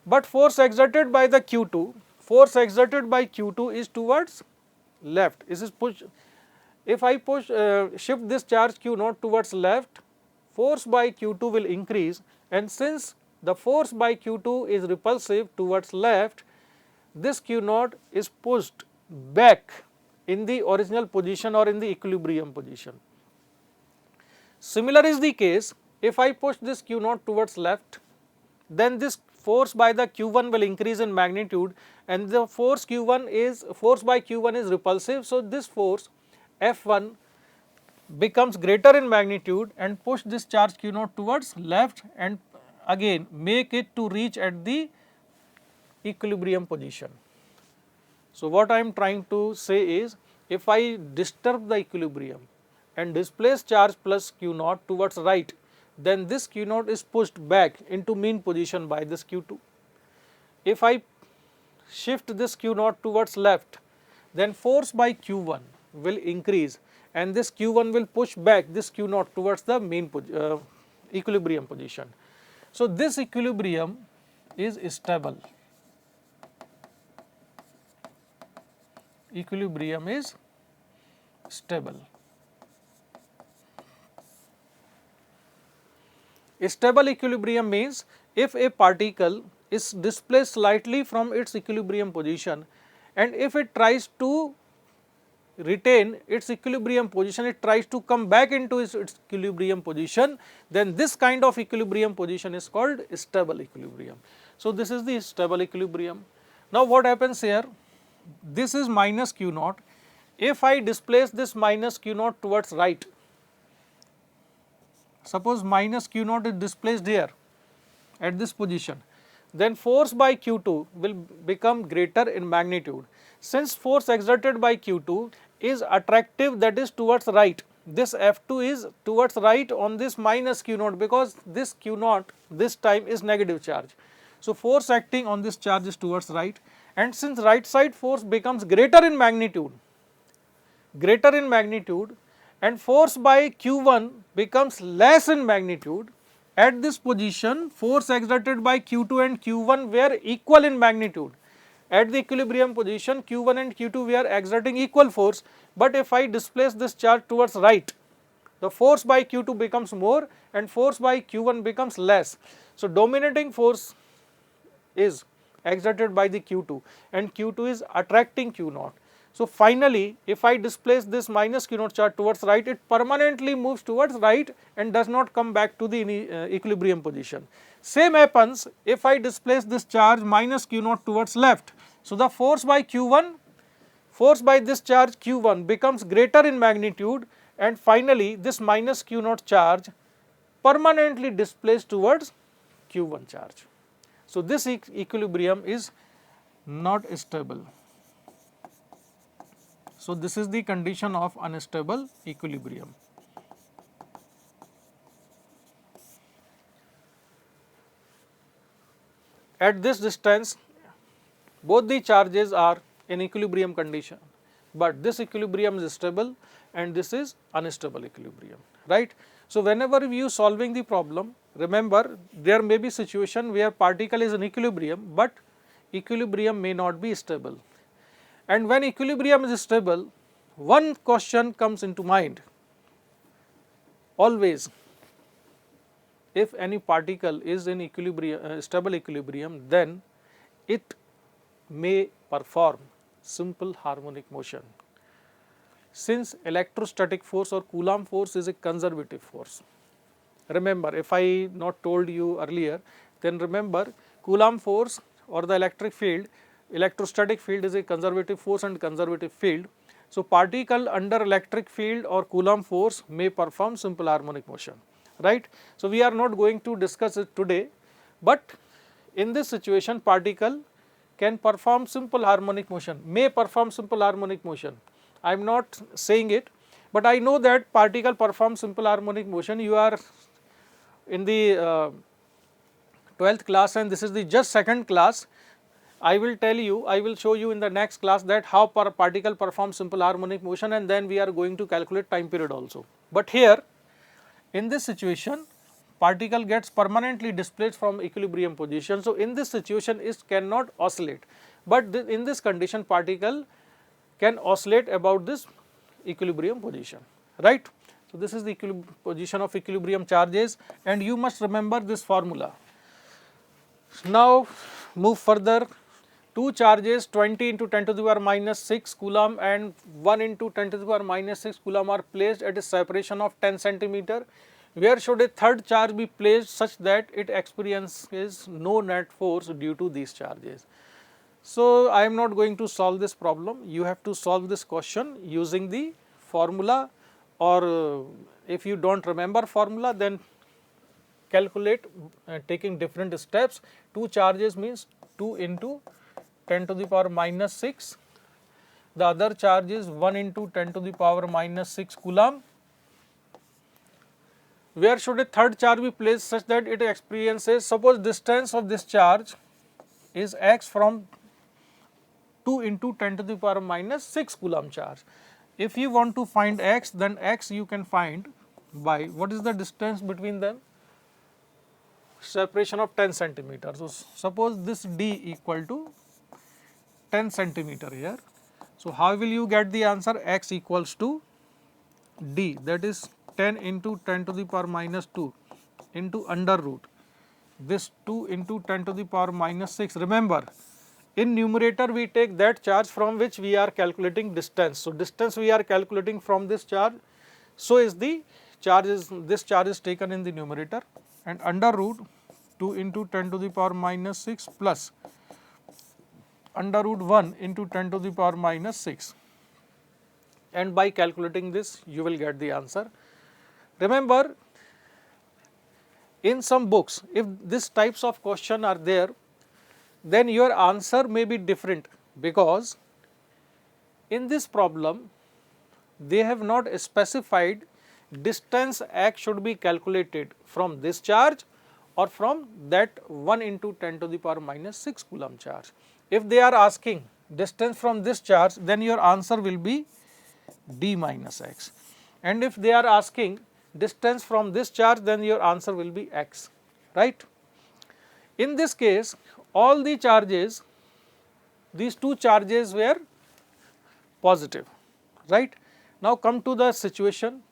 but force exerted by the q2, force exerted by q2 is towards left. This is push. If I shift this charge q naught towards left, force by q2 will increase, and since the force by q2 is repulsive towards left, this q naught is pushed back in the original position or in the equilibrium position. Similar is the case if I push this q naught towards left, then this force by the q1 will increase in magnitude, and the force by q1 is repulsive. So this force F1 becomes greater in magnitude and push this charge q naught towards left and again make it to reach at the equilibrium position. So what I am trying to say is, if I disturb the equilibrium and displace charge plus q naught towards right, then this q naught is pushed back into mean position by this q2. If I shift this q naught towards left, then force by q1 will increase and this q1 will push back this q naught towards the mean equilibrium position. So this equilibrium is stable. Equilibrium is stable. A stable equilibrium means if a particle is displaced slightly from its equilibrium position and if it tries to retain its equilibrium position, it tries to come back into its equilibrium position, then this kind of equilibrium position is called stable equilibrium. So this is the stable equilibrium. Now what happens here? This is minus q naught. If I displace this minus q naught towards right, suppose minus q naught is displaced here at this position, then force by q2 will become greater in magnitude. Since force exerted by q2 is attractive, that is towards right, this F2 is towards right on this minus q naught, because this q naught this time is negative charge. So force acting on this charge is towards right, and since right side force becomes greater in magnitude and force by q1 becomes less in magnitude, at this position force exerted by q2 and q1 were equal in magnitude. At the equilibrium position, q1 and q2 were exerting equal force, but if I displace this charge towards right, the force by q2 becomes more and force by q1 becomes less. So dominating force is exerted by the q2 and q2 is attracting q naught. So finally, if I displace this minus q naught charge towards right, it permanently moves towards right and does not come back to the equilibrium position. Same happens if I displace this charge minus q naught towards left. So the force by this charge q1 becomes greater in magnitude, and finally this minus q naught charge permanently displaced towards q1 charge. So this equilibrium is not stable. So this is the condition of unstable equilibrium. At this distance, both the charges are in equilibrium condition. but this equilibrium is stable and this is unstable equilibrium, right. So, whenever you solving the problem, remember there may be situation where particle is in equilibrium, but equilibrium may not be stable, and when equilibrium is stable, one question comes into mind always. If any particle is in equilibrium, stable equilibrium, then it may perform simple harmonic motion. Since electrostatic force or Coulomb force is a conservative force. Remember, if I not told you earlier, then remember Coulomb force or the electric field, electrostatic field is a conservative force and conservative field. So, particle under electric field or Coulomb force may perform simple harmonic motion, right. So, we are not going to discuss it today, but in this situation particle can perform simple harmonic motion, may perform simple harmonic motion. I am not saying it, but I know that particle performs simple harmonic motion. You are in the 12th class and this is the just second class. I will tell you, I will show you in the next class that how particle performs simple harmonic motion, and then we are going to calculate time period also. But here in this situation particle gets permanently displaced from equilibrium position. So, in this situation it cannot oscillate, but in this condition particle can oscillate about this equilibrium position, right. So, this is the position of equilibrium charges, and you must remember this formula. Now, move further. Two charges 20 into 10 to the power minus 6 coulomb and 1 into 10 to the power minus 6 coulomb are placed at a separation of 10 centimeter. Where should a third charge be placed such that it experiences no net force due to these charges? So, I am not going to solve this problem. You have to solve this question using the formula, or if you do not remember formula, then calculate taking different steps. Two charges means 2 into 10 to the power minus 6, the other charge is 1 into 10 to the power minus 6 coulomb. Where should a third charge be placed such that it experiences, suppose distance of this charge is x from 2 into 10 to the power minus 6 coulomb charge. If you want to find x, then x you can find by what is the distance between them? Separation of 10 centimeter. So, suppose this d equal to 10 centimeter here. So, how will you get the answer? X equals to d, that is 10 into 10 to the power minus 2 into under root this 2 into 10 to the power minus 6. Remember, in numerator we take that charge from which we are calculating distance. So, distance we are calculating from this charge. So, is the charge is this charge is taken in the numerator, and under root 2 into 10 to the power minus 6 plus under root 1 into 10 to the power minus 6, and by calculating this you will get the answer. Remember, in some books if this types of question are there, then your answer may be different, because in this problem they have not specified distance x should be calculated from this charge or from that 1 into 10 to the power minus 6 coulomb charge. If they are asking distance from this charge, then your answer will be d minus x, and if they are asking distance from this charge, then your answer will be x, right. In this case all the charges, these two charges were positive, right. Now, come to the situation.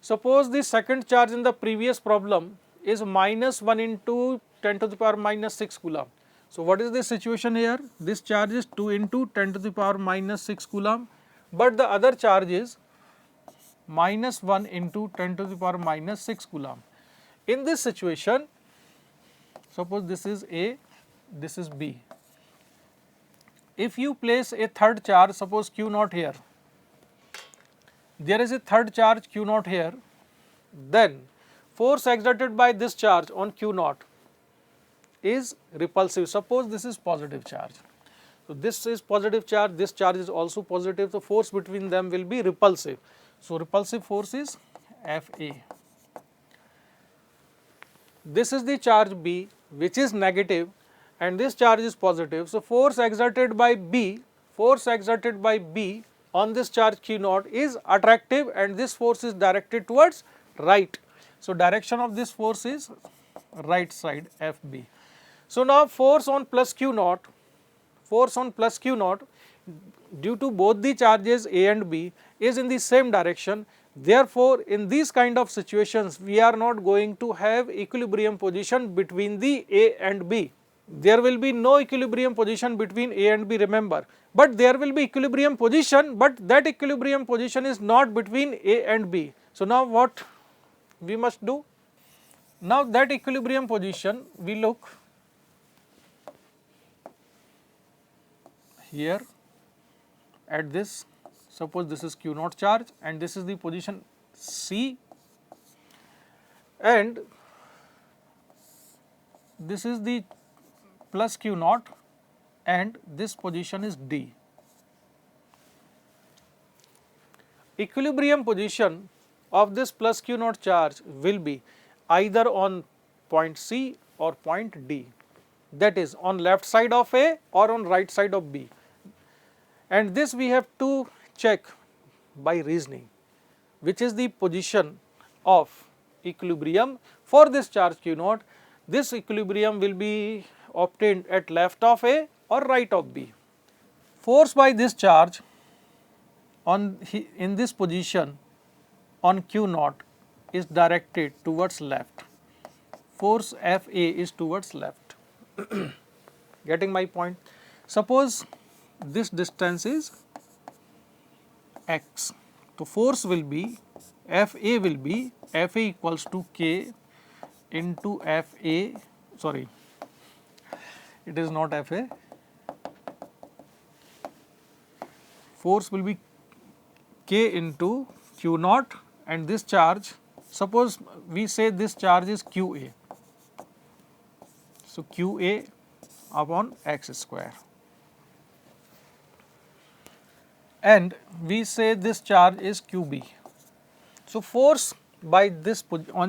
Suppose the second charge in the previous problem is minus 1 into 10 to the power minus 6 coulomb. So, what is the situation here? This charge is 2 into 10 to the power minus 6 coulomb, but the other charge is minus 1 into 10 to the power minus 6 coulomb. In this situation, suppose this is A, this is B. If you place a third charge, suppose Q naught here, there is a third charge Q naught here, then force exerted by this charge on Q naught is repulsive. Suppose this is positive charge. So, this is positive charge, this charge is also positive, so force between them will be repulsive. So, repulsive force is Fa. This is the charge B which is negative and this charge is positive. So, force exerted by B force exerted by B on this charge Q naught is attractive and this force is directed towards right. So, direction of this force is right side FB. So, now force on plus Q naught, due to both the charges A and B is in the same direction. Therefore, in these kind of situations we are not going to have equilibrium position between the A and B. There will be no equilibrium position between A and B, remember, but there will be equilibrium position, but that equilibrium position is not between A and B. So, now what we must do? Now, that equilibrium position we look here at this, suppose this is Q naught charge and this is the position C and this is the plus Q naught and this position is D. Equilibrium position of this plus Q naught charge will be either on point C or point D, that is on left side of A or on right side of B, and this we have to check by reasoning which is the position of equilibrium for this charge Q naught. This equilibrium will be obtained at left of A or right of B. Force by this charge on in this position on Q naught is directed towards left. Force Fa is towards left. Getting my point? Suppose this distance is x. So, force will be Fa equals to K into Fa, sorry, it is not Fa, force will be K into Q naught and this charge, suppose we say this charge is Qa. So, Qa upon x square and we say this charge is Qb. So, force by this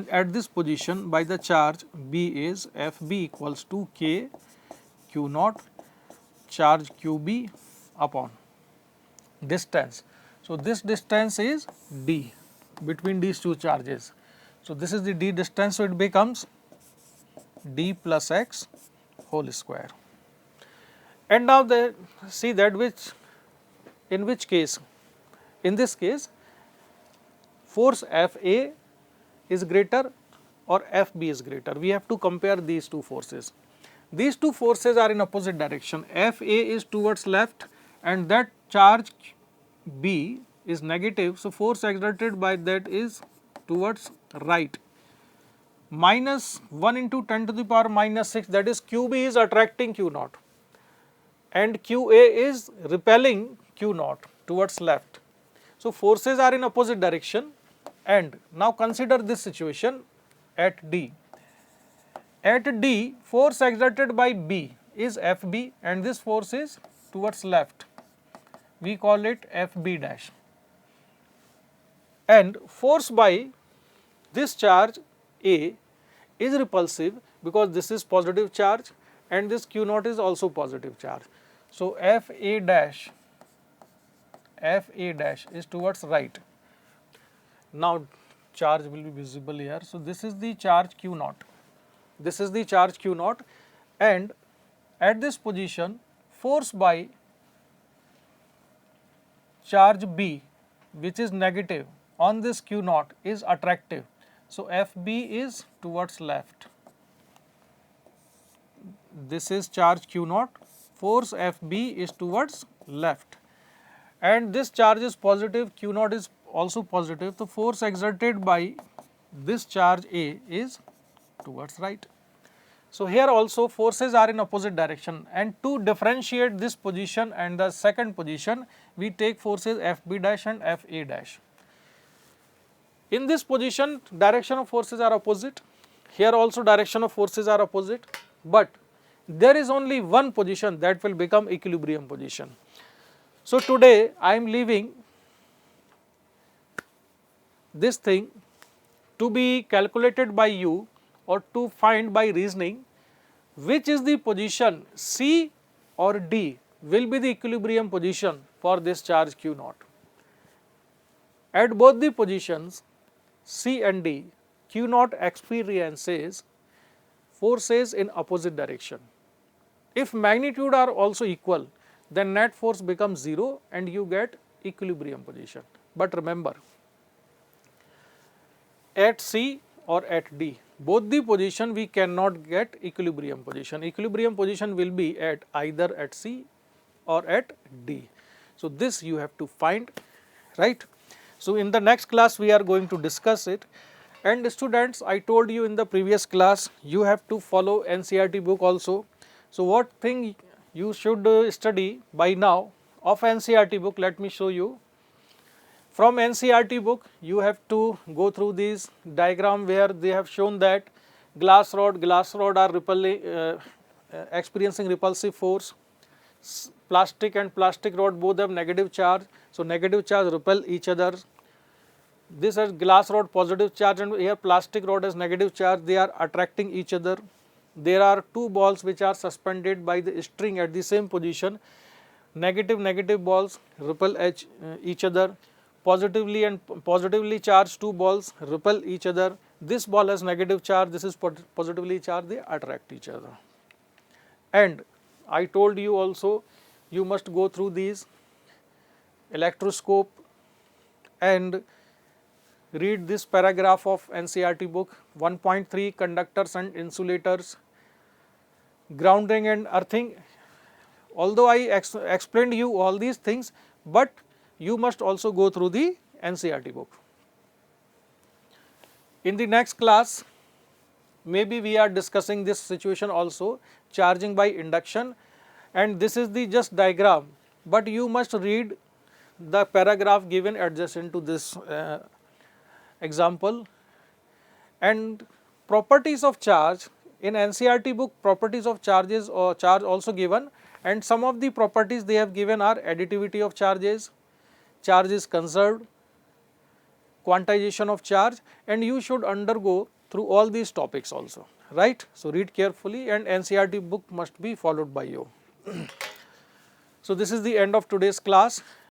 at this position by the charge B is Fb equals to K Q naught charge Qb upon distance. So, this distance is D between these two charges. So, this is the D distance, so it becomes D plus x whole square. And now see that in which case, in this case force Fa is greater or Fb is greater. We have to compare these two forces. These two forces are in opposite direction. Fa is towards left and that charge B is negative. So, force exerted by that is towards right. Minus 1 into 10 to the power minus 6, that is Qb is attracting Q naught and Qa is repelling Q naught towards left. So, forces are in opposite direction and now consider this situation at D. At D, force exerted by B is Fb and this force is towards left. We call it Fb dash. And force by this charge A is repulsive because this is positive charge and this Q naught is also positive charge. So, Fa dash is towards right. Now, charge will be visible here. So, this is the charge Q naught. This is the charge Q naught and at this position force by charge B which is negative on this Q naught is attractive. So, Fb is towards left. This is charge Q naught, force Fb is towards left and this charge is positive, Q naught is also positive. So, force exerted by this charge A is towards right. So, here also forces are in opposite direction and to differentiate this position and the second position we take forces Fb dash and Fa dash. In this position direction of forces are opposite, here also direction of forces are opposite, but there is only one position that will become equilibrium position. So, today I am leaving this thing to be calculated by you or to find by reasoning which is the position C or D will be the equilibrium position for this charge Q naught. At both the positions C and D, Q naught experiences forces in opposite direction. If magnitude are also equal, then net force becomes 0 and you get equilibrium position. But remember, at C or at D, both the position we cannot get equilibrium position. Equilibrium position will be at either at C or at D. So, this you have to find, right. So, in the next class we are going to discuss it. And students, I told you in the previous class you have to follow NCERT book also. So, what thing you should study by now of NCERT book, let me show you. From NCERT book you have to go through this diagram where they have shown that glass rod are experiencing repulsive force. Plastic and plastic rod both have negative charge. So, negative charge repel each other. This has glass rod positive charge and here plastic rod has negative charge, they are attracting each other. There are two balls which are suspended by the string at the same position. Negative balls repel each other. Positively charged two balls repel each other. This ball has negative charge, this is positively charged, they attract each other. And I told you also you must go through these electroscope and read this paragraph of NCERT book. 1.3 conductors and insulators, grounding and earthing. Although I explained you all these things, but you must also go through the NCERT book. In the next class, maybe we are discussing this situation also, charging by induction, and this is the just diagram, but you must read the paragraph given adjacent to this example. And properties of charge, in NCERT book properties of charges or charge also given, and some of the properties they have given are additivity of charges, charge is conserved, quantization of charge, and you should undergo through all these topics also, right. So, read carefully and NCERT book must be followed by you. So, this is the end of today's class.